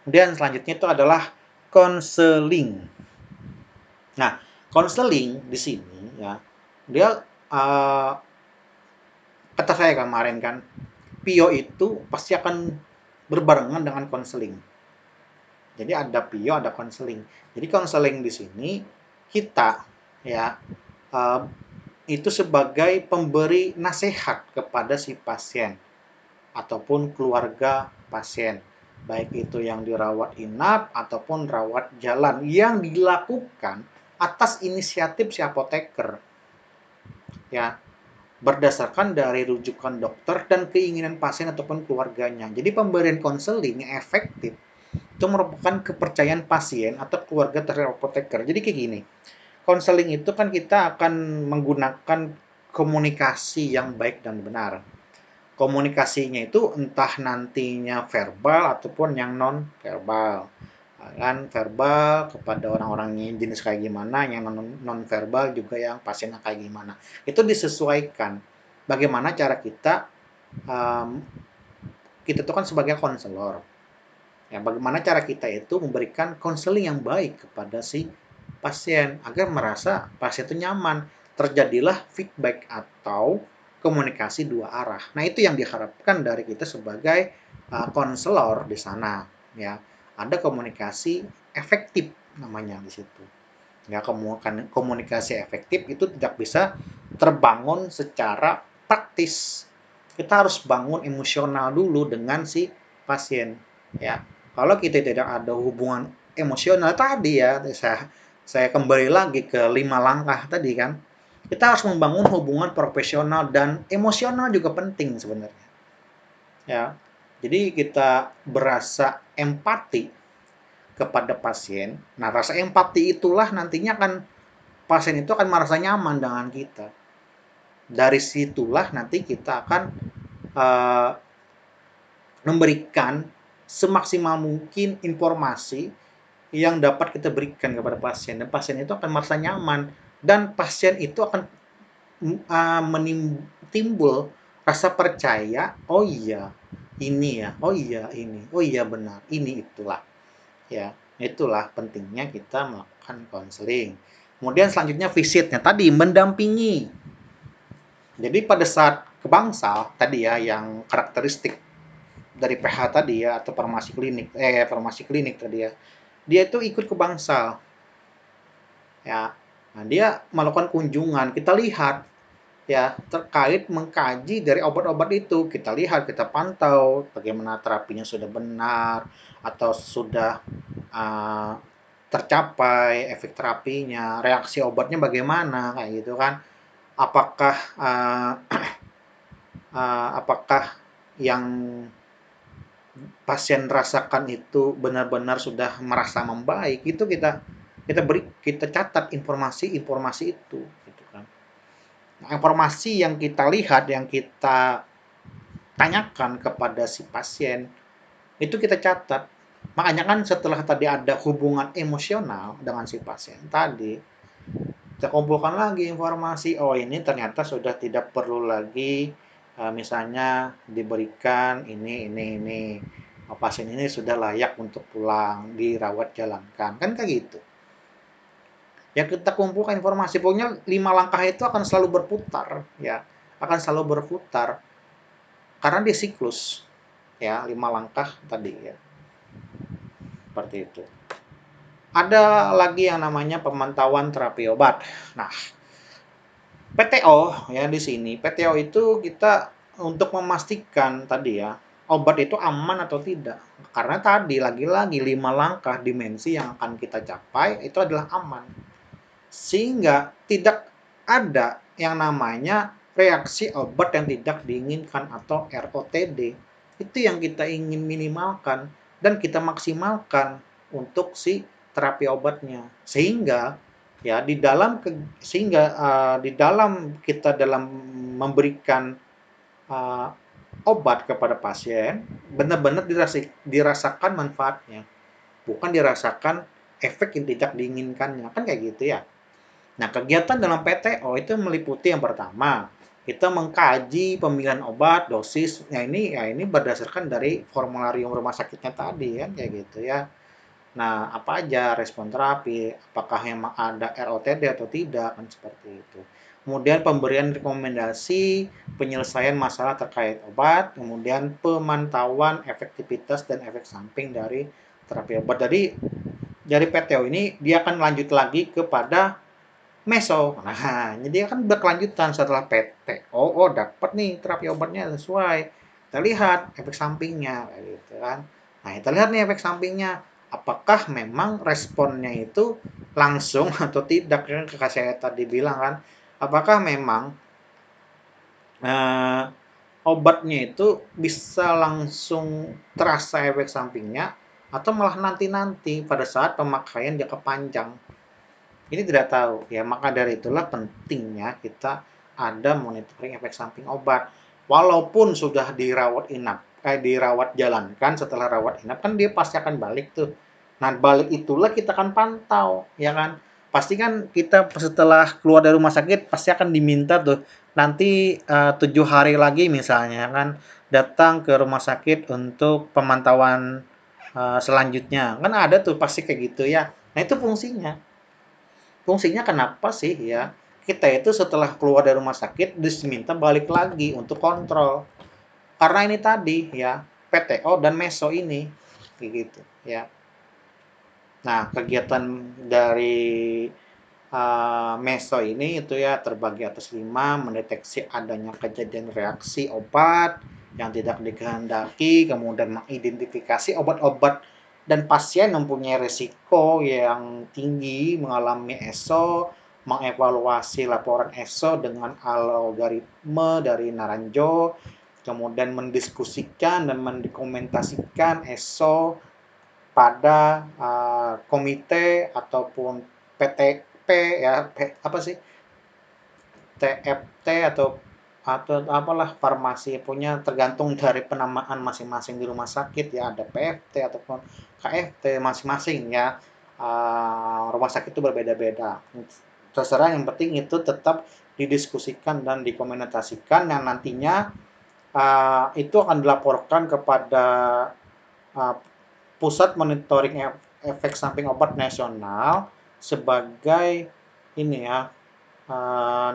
Kemudian selanjutnya itu adalah konseling. Nah, konseling di sini ya, dia kata saya kemarin kan, PIO itu pasti akan berbarengan dengan konseling. Jadi ada PIO, ada konseling. Jadi konseling di sini kita ya itu sebagai pemberi nasihat kepada si pasien ataupun keluarga pasien, baik itu yang dirawat inap ataupun rawat jalan yang dilakukan atas inisiatif si apoteker ya, berdasarkan dari rujukan dokter dan keinginan pasien ataupun keluarganya. Jadi pemberian konseling yang efektif itu merupakan kepercayaan pasien atau keluarga terhadap apoteker. Jadi kayak gini, konseling itu kan kita akan menggunakan komunikasi yang baik dan benar. Komunikasinya itu entah nantinya verbal ataupun yang non verbal. Kan verbal kepada orang-orangnya jenis kayak gimana, yang non verbal juga yang pasiennya kayak gimana. Itu disesuaikan. Bagaimana cara kita kita itu kan sebagai konselor. Ya, bagaimana cara kita itu memberikan konseling yang baik kepada si pasien agar merasa pasien itu nyaman. Terjadilah feedback atau komunikasi dua arah. Nah, itu yang diharapkan dari kita sebagai konselor di sana ya. Ada komunikasi efektif namanya di situ. Ya, komunikasi efektif itu tidak bisa terbangun secara praktis. Kita harus bangun emosional dulu dengan si pasien. Ya, kalau kita tidak ada hubungan emosional tadi ya, saya kembali lagi ke 5 langkah tadi kan. Kita harus membangun hubungan profesional dan emosional juga penting sebenarnya. Ya, jadi kita berasa empati kepada pasien. Nah, rasa empati itulah nantinya kan pasien itu akan merasa nyaman dengan kita. Dari situlah nanti kita akan uh, memberikan semaksimal mungkin informasi yang dapat kita berikan kepada pasien, dan pasien itu akan merasa nyaman, dan pasien itu akan timbul rasa percaya, oh iya ini ya, oh iya ini, oh iya benar, ini itulah ya. Itulah pentingnya kita melakukan konseling. Kemudian selanjutnya visitnya tadi mendampingi. Jadi pada saat ke bangsal tadi ya, yang karakteristik dari PH tadi ya, atau farmasi klinik tadi ya, dia itu ikut ke bangsal ya. Nah, dia melakukan kunjungan, kita lihat ya, terkait mengkaji dari obat-obat itu, kita lihat, kita pantau bagaimana terapinya sudah benar atau sudah uh, tercapai efek terapinya, reaksi obatnya bagaimana kayak gitu kan. Apakah apakah yang pasien rasakan itu benar-benar sudah merasa membaik, itu kita catat informasi-informasi itu gitu kan. Nah, informasi yang kita lihat, yang kita tanyakan kepada si pasien itu kita catat. Makanya kan setelah tadi ada hubungan emosional dengan si pasien tadi, kita kumpulkan lagi informasi, oh ini ternyata sudah tidak perlu lagi misalnya diberikan ini. Oh, pasien ini sudah layak untuk pulang, dirawat jalankan. Kan kayak gitu. Ya kita kumpulkan informasi, pokoknya 5 langkah itu akan selalu berputar ya. Akan selalu berputar karena dia siklus ya, 5 langkah tadi ya. Seperti itu. Ada lagi yang namanya pemantauan terapi obat. Nah, PTO ya, di sini PTO itu kita untuk memastikan tadi ya, obat itu aman atau tidak. Karena tadi lagi-lagi 5 langkah dimensi yang akan kita capai itu adalah aman. Sehingga tidak ada yang namanya reaksi obat yang tidak diinginkan atau ROTD. Itu yang kita ingin minimalkan dan kita maksimalkan untuk si terapi obatnya. Sehingga ya di dalam kita dalam memberikan uh, obat kepada pasien benar-benar dirasakan manfaatnya, bukan dirasakan efek yang tidak diinginkannya, kan kayak gitu ya. Nah, kegiatan dalam PTO itu meliputi yang pertama, kita mengkaji pemilihan obat, dosis. Nah, ini berdasarkan dari formularium rumah sakitnya tadi kan kayak gitu ya. Nah, apa aja respon terapi, apakah memang ada ROTD atau tidak, kan seperti itu. Kemudian pemberian rekomendasi penyelesaian masalah terkait obat, kemudian pemantauan efektivitas dan efek samping dari terapi obat. Jadi dari PTO ini dia akan lanjut lagi kepada meso. Nah, jadi akan berkelanjutan setelah PTO, oh dapat nih terapi obatnya sesuai. Kita lihat efek sampingnya, kayak gitu kan. Nah, kita lihat nih efek sampingnya. Apakah memang responnya itu langsung atau tidak? Yang saya tadi bilang kan, apakah memang eh, obatnya itu bisa langsung terasa efek sampingnya atau malah nanti-nanti pada saat pemakaian jangka panjang. Ini tidak tahu ya, maka dari itulah pentingnya kita ada monitoring efek samping obat. Walaupun sudah dirawat jalankan, setelah rawat inap kan dia pasti akan balik tuh. Nah, balik itulah kita akan pantau, ya kan? Pasti kan kita setelah keluar dari rumah sakit pasti akan diminta tuh nanti 7 hari lagi misalnya kan datang ke rumah sakit untuk pemantauan selanjutnya. Kan ada tuh pasti kayak gitu ya. Nah, itu fungsinya. Fungsinya kenapa sih ya? Kita itu setelah keluar dari rumah sakit diminta balik lagi untuk kontrol. Karena ini tadi ya, PTO dan meso ini gitu ya. Nah, kegiatan dari meso ini itu ya terbagi atas 5, mendeteksi adanya kejadian reaksi obat yang tidak dikehendaki, kemudian mengidentifikasi obat-obat dan pasien mempunyai risiko yang tinggi mengalami ESO, mengevaluasi laporan ESO dengan algoritma dari Naranjo, kemudian mendiskusikan dan mendokumentasikan ESO pada komite ataupun PTP ya, apa sih, TFT atau apalah farmasi punya, tergantung dari penamaan masing-masing di rumah sakit ya, ada PFT ataupun KFT masing-masing ya. Rumah sakit itu berbeda-beda. Terserah, yang penting itu tetap didiskusikan dan dikomunikasikan yang nantinya itu akan dilaporkan kepada uh, Pusat Monitoring Efek Samping Obat Nasional sebagai ini ya,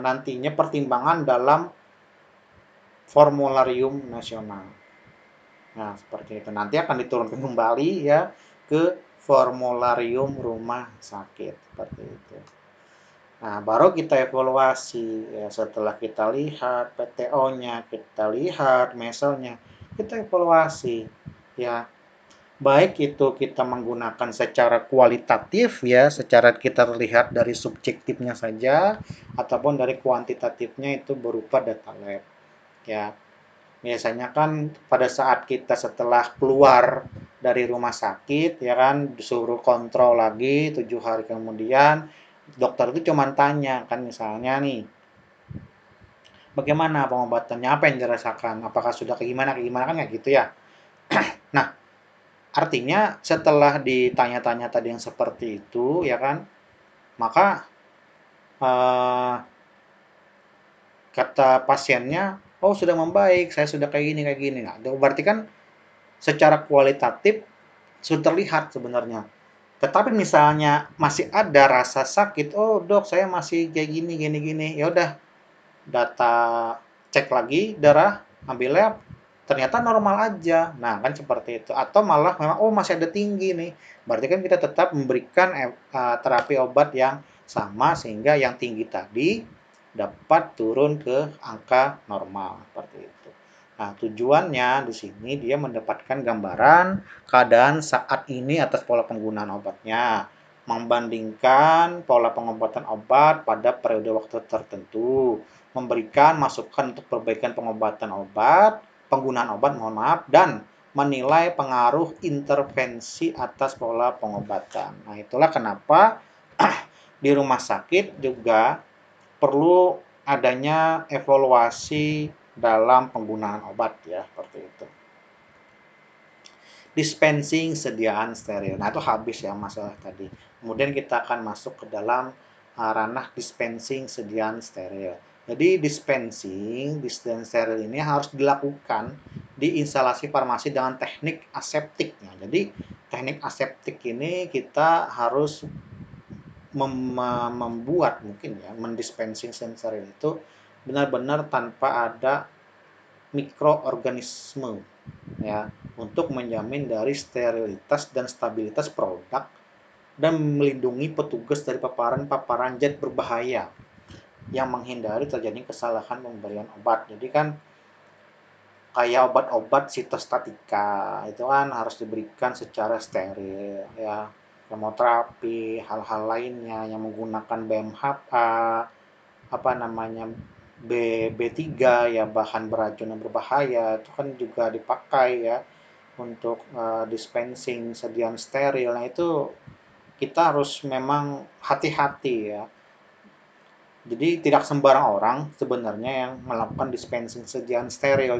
nantinya pertimbangan dalam formularium nasional. Nah, seperti itu. Nanti akan diturunkan kembali ya ke formularium rumah sakit seperti itu. Nah, baru kita evaluasi ya, setelah kita lihat PTO-nya, kita lihat mesonya, kita evaluasi ya. Baik itu kita menggunakan secara kualitatif ya, secara kita lihat dari subjektifnya saja, ataupun dari kuantitatifnya itu berupa data lab ya. Biasanya kan pada saat kita setelah keluar dari rumah sakit ya kan, disuruh kontrol lagi 7 hari kemudian, dokter itu cuma tanya kan, misalnya nih, bagaimana pengobatannya, apa yang dirasakan, apakah sudah kayak gimana kan, kayak gitu ya. Nah, artinya setelah ditanya-tanya tadi yang seperti itu ya kan, maka eh, kata pasiennya, oh sudah membaik, saya sudah kayak gini kayak gini. Nah, itu berarti kan secara kualitatif sudah terlihat sebenarnya. Tetapi misalnya masih ada rasa sakit, oh dok saya masih kayak gini gini gini, ya udah, data cek lagi darah, ambil lab, ternyata normal aja. Nah, kan seperti itu. Atau malah memang oh masih ada tinggi nih. Berarti kan kita tetap memberikan terapi obat yang sama sehingga yang tinggi tadi dapat turun ke angka normal seperti itu. Nah, tujuannya di sini dia mendapatkan gambaran keadaan saat ini atas pola penggunaan obatnya, membandingkan pola pengobatan obat pada periode waktu tertentu, memberikan masukan untuk perbaikan penggunaan obat, mohon maaf, dan menilai pengaruh intervensi atas pola pengobatan. Nah, itulah kenapa di rumah sakit juga perlu adanya evaluasi dalam penggunaan obat ya, seperti itu. Dispensing sediaan steril. Nah, itu habis ya masalah tadi. Kemudian kita akan masuk ke dalam ranah dispensing sediaan steril. Jadi dispensing steril ini harus dilakukan di instalasi farmasi dengan teknik aseptiknya. Jadi teknik aseptik ini kita harus membuat mungkin ya, mendispensing steril itu benar-benar tanpa ada mikroorganisme ya, untuk menjamin dari sterilitas dan stabilitas produk dan melindungi petugas dari paparan-paparan zat berbahaya yang menghindari terjadi kesalahan pemberian obat. Jadi kan kayak obat-obat sitostatika itu kan harus diberikan secara steril ya, kemoterapi, hal-hal lainnya yang menggunakan BMHA, apa namanya, B3 ya, bahan beracun yang berbahaya itu kan juga dipakai ya untuk dispensing sediaan steril. Nah, itu kita harus memang hati-hati ya. Jadi tidak sembarang orang sebenarnya yang melakukan dispensing sediaan steril.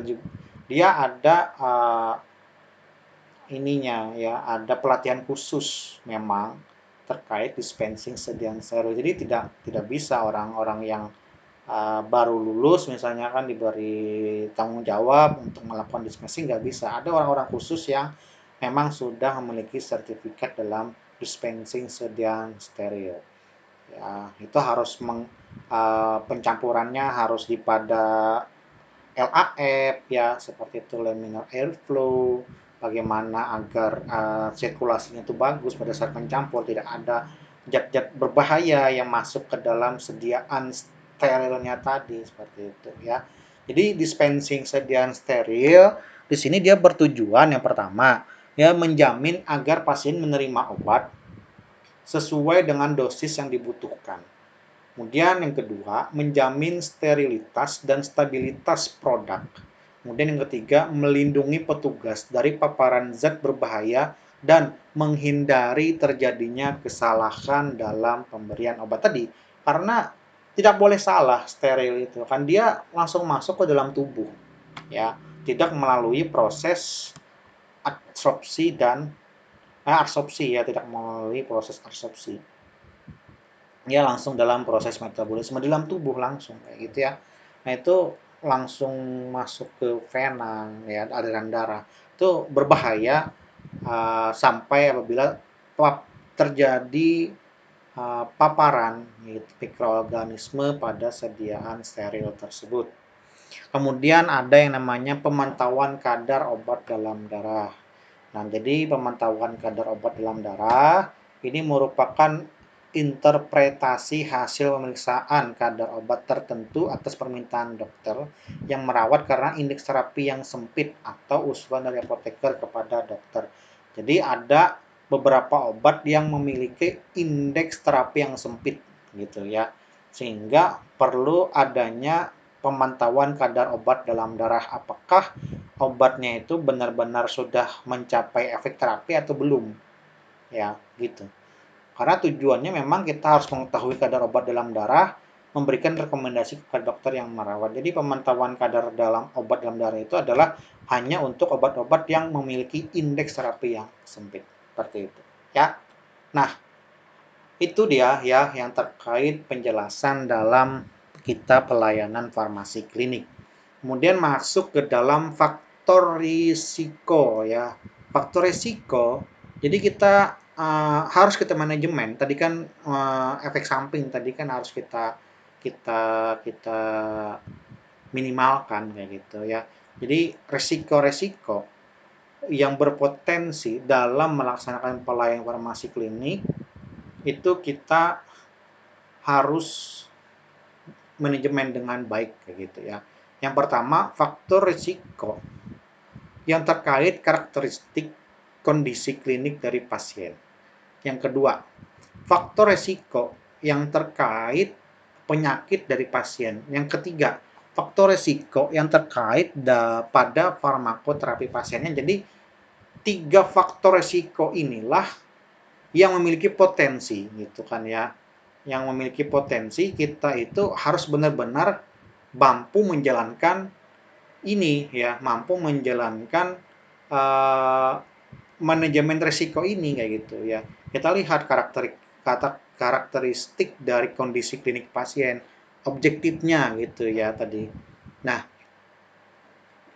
Dia ada ininya ya, ada pelatihan khusus memang terkait dispensing sediaan steril. Jadi tidak bisa orang-orang yang baru lulus misalnya kan diberi tanggung jawab untuk melakukan dispensing, nggak bisa. Ada orang-orang khusus yang memang sudah memiliki sertifikat dalam dispensing sediaan steril. Ya, itu harus pencampurannya harus di pada LAF ya, seperti itu, laminar airflow, bagaimana agar sirkulasinya itu bagus pada saat mencampur, tidak ada zat-zat berbahaya yang masuk ke dalam sediaan sterilnya tadi, seperti itu ya. Jadi dispensing sediaan steril di sini dia bertujuan yang pertama ya menjamin agar pasien menerima obat sesuai dengan dosis yang dibutuhkan. Kemudian yang kedua, menjamin sterilitas dan stabilitas produk. Kemudian yang ketiga, melindungi petugas dari paparan zat berbahaya dan menghindari terjadinya kesalahan dalam pemberian obat tadi. Karena tidak boleh salah steril itu, kan dia langsung masuk ke dalam tubuh, ya, tidak melalui proses absorpsi dan absorpsi ya, tidak melalui proses absorpsi. Ya langsung dalam proses metabolisme dalam tubuh langsung kayak gitu ya. Nah itu langsung masuk ke vena ya, aliran darah. Itu berbahaya sampai apabila terjadi paparan gitu, mikroorganisme pada sediaan steril tersebut. Kemudian ada yang namanya pemantauan kadar obat dalam darah. Nah, jadi pemantauan kadar obat dalam darah ini merupakan interpretasi hasil pemeriksaan kadar obat tertentu atas permintaan dokter yang merawat karena indeks terapi yang sempit atau usulan dari apoteker kepada dokter. Jadi ada beberapa obat yang memiliki indeks terapi yang sempit gitu ya. Sehingga perlu adanya pemantauan kadar obat dalam darah, apakah obatnya itu benar-benar sudah mencapai efek terapi atau belum ya gitu. Karena tujuannya memang kita harus mengetahui kadar obat dalam darah, memberikan rekomendasi kepada dokter yang merawat. Jadi pemantauan kadar dalam obat dalam darah itu adalah hanya untuk obat-obat yang memiliki indeks terapi yang sempit seperti itu ya. Nah itu dia ya yang terkait penjelasan dalam kita pelayanan farmasi klinik. Kemudian masuk ke dalam faktor risiko ya. Faktor risiko, jadi kita harus kita manajemen. Tadi kan efek samping tadi kan harus kita kita kita minimalkan kayak gitu ya. Jadi resiko-resiko yang berpotensi dalam melaksanakan pelayanan farmasi klinik itu kita harus manajemen dengan baik kayak gitu ya. Yang pertama, faktor risiko yang terkait karakteristik kondisi klinik dari pasien. Yang kedua, faktor risiko yang terkait penyakit dari pasien. Yang ketiga, faktor risiko yang terkait pada farmakoterapi pasiennya. Jadi, tiga faktor risiko inilah yang memiliki potensi gitu kan ya. Yang memiliki potensi kita itu harus benar-benar mampu menjalankan ini ya, mampu menjalankan manajemen risiko ini kayak gitu ya. Kita lihat karakteristik dari kondisi klinik pasien, objektifnya gitu ya tadi. Nah,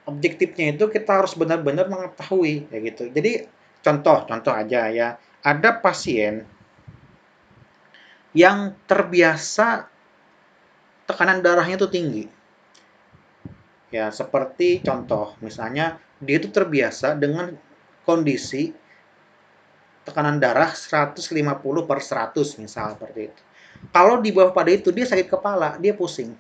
objektifnya itu kita harus benar-benar mengetahui kayak gitu. Jadi contoh aja ya, ada pasien yang terbiasa tekanan darahnya itu tinggi. Ya, seperti contoh, misalnya dia itu terbiasa dengan kondisi tekanan darah 150/100 misal seperti itu. Kalau di bawah pada itu dia sakit kepala, dia pusing.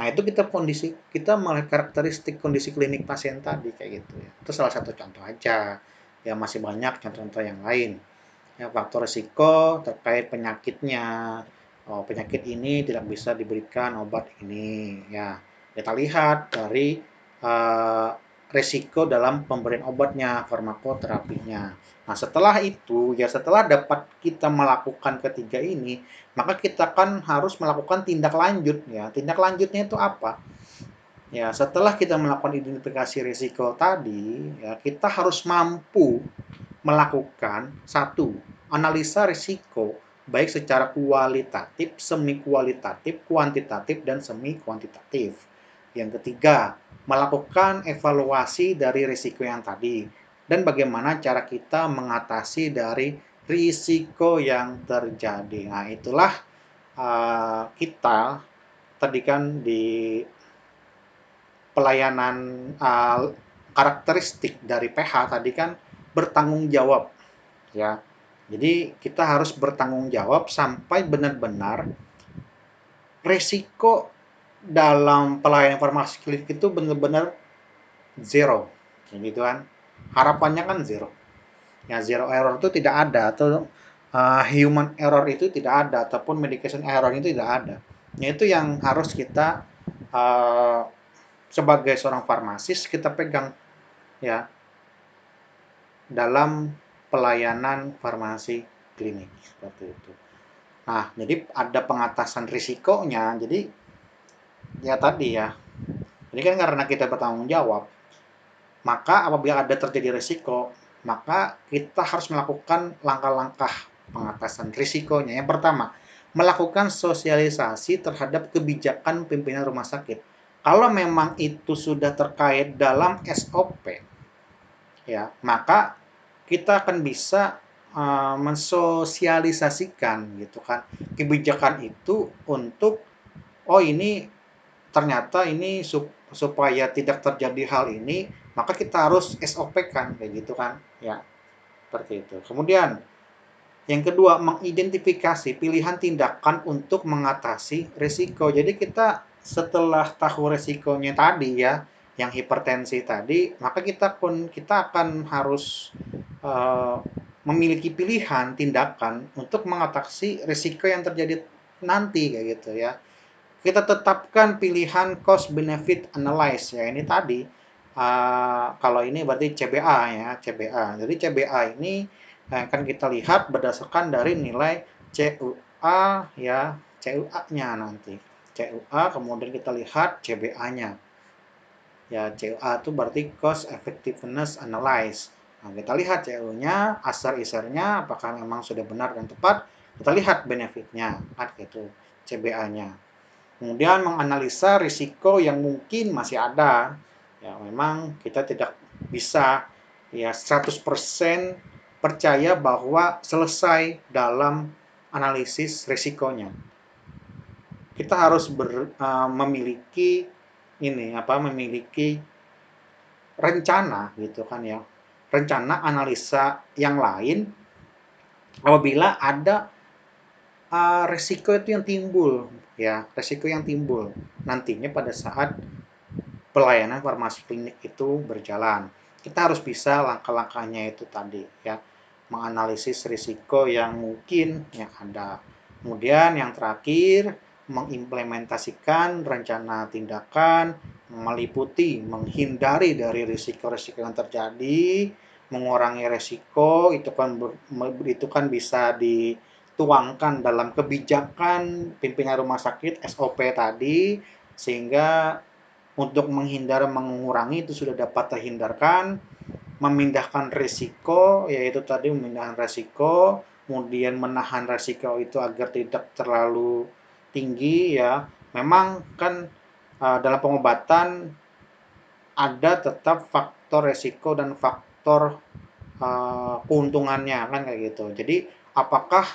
Nah, itu kita melihat karakteristik kondisi klinik pasien tadi kayak gitu ya. Itu salah satu contoh aja. Ya masih banyak contoh-contoh yang lain. Ya, faktor risiko terkait penyakitnya. Oh, penyakit ini tidak bisa diberikan obat ini. Ya, kita lihat dari risiko dalam pemberian obatnya, farmakoterapinya. Nah, setelah itu, ya setelah dapat kita melakukan ketiga ini, maka kita kan harus melakukan tindak lanjut ya. Tindak lanjutnya itu apa? Ya, setelah kita melakukan identifikasi risiko tadi, ya kita harus mampu melakukan satu, analisa risiko baik secara kualitatif, semi kualitatif, kuantitatif dan semi kuantitatif. Yang ketiga, melakukan evaluasi dari risiko yang tadi dan bagaimana cara kita mengatasi dari risiko yang terjadi. Nah, itulah kita tadi kan di pelayanan karakteristik dari PH tadi kan bertanggung jawab ya. Jadi kita harus bertanggung jawab sampai benar-benar resiko dalam pelayanan informasi klinik itu benar-benar zero, gitu kan. Harapannya kan zero. Ya, zero error itu tidak ada, atau human error itu tidak ada, ataupun medication error itu tidak ada. Nah, itu yang harus kita uh, sebagai seorang farmasis kita pegang ya dalam pelayanan farmasi klinik seperti itu. Nah, jadi ada pengatasan risikonya. Jadi ya tadi ya. Jadi kan karena kita bertanggung jawab, maka apabila ada terjadi risiko, maka kita harus melakukan langkah-langkah pengatasan risikonya. Yang pertama, melakukan sosialisasi terhadap kebijakan pimpinan rumah sakit. Kalau memang itu sudah terkait dalam SOP, ya, maka kita akan bisa mensosialisasikan gitu kan kebijakan itu untuk oh ini ternyata ini supaya tidak terjadi hal ini, maka kita harus SOP kan kayak gitu kan ya, seperti itu. Kemudian yang kedua, mengidentifikasi pilihan tindakan untuk mengatasi risiko. Jadi kita setelah tahu risikonya tadi ya, yang hipertensi tadi, maka kita akan harus uh, memiliki pilihan tindakan untuk mengatasi risiko yang terjadi nanti kayak gitu ya. Kita tetapkan pilihan cost benefit analysis ya, ini tadi kalau ini berarti CBA ya, CBA. Jadi CBA ini akan kita lihat berdasarkan dari nilai CUA ya, CUA-nya nanti. CUA kemudian kita lihat CBA-nya. Ya, CUA itu berarti cost effectiveness analysis. Nah, kita lihat CU-nya, asar-isarnya apakah memang sudah benar dan tepat. Kita lihat benefitnya, kan gitu, CBA-nya. Kemudian menganalisa risiko yang mungkin masih ada. Ya, memang kita tidak bisa ya 100% percaya bahwa selesai dalam analisis risikonya. Kita harus memiliki memiliki rencana gitu kan ya. Rencana analisa yang lain apabila ada resiko itu yang timbul ya, resiko yang timbul nantinya pada saat pelayanan farmasi klinik itu berjalan. Kita harus bisa langkah-langkahnya itu tadi ya, menganalisis risiko yang mungkin yang ada. Kemudian yang terakhir, mengimplementasikan rencana tindakan meliputi menghindari dari risiko-risiko yang terjadi, mengurangi risiko itu kan bisa dituangkan dalam kebijakan pimpinan rumah sakit SOP tadi, sehingga untuk menghindar mengurangi itu sudah dapat terhindarkan. Memindahkan risiko, yaitu tadi memindahkan risiko, kemudian menahan risiko itu agar tidak terlalu tinggi ya. Memang kan dalam pengobatan ada tetap faktor risiko dan faktor keuntungannya kan kayak gitu. Jadi apakah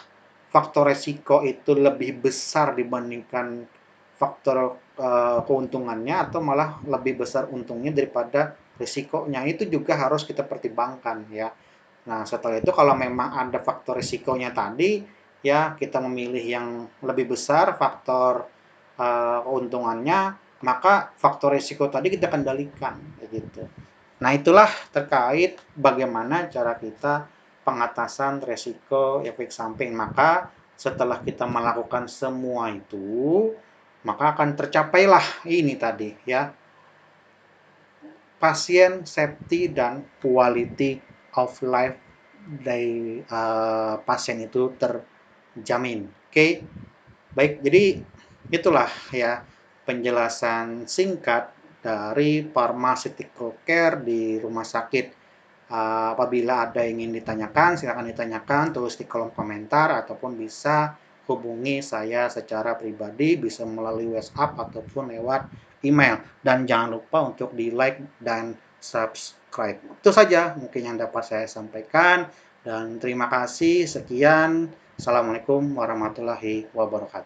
faktor risiko itu lebih besar dibandingkan faktor keuntungannya, atau malah lebih besar untungnya daripada risikonya, itu juga harus kita pertimbangkan ya. Nah, setelah itu kalau memang ada faktor risikonya tadi, ya kita memilih yang lebih besar faktor keuntungannya, maka faktor risiko tadi kita kendalikan gitu. Nah, itulah terkait bagaimana cara kita pengatasan risiko efek samping. Maka setelah kita melakukan semua itu, maka akan tercapailah ini tadi ya, pasien safety dan quality of life dari pasien itu terjamin. Oke, baik. Jadi itulah ya penjelasan singkat dari pharmaceutical care di rumah sakit. Apabila ada yang ingin ditanyakan, silakan ditanyakan, tulis di kolom komentar, ataupun bisa hubungi saya secara pribadi, bisa melalui WhatsApp ataupun lewat email. Dan jangan lupa untuk di like dan subscribe. Itu saja mungkin yang dapat saya sampaikan, dan terima kasih. Sekian. Assalamualaikum warahmatullahi wabarakatuh.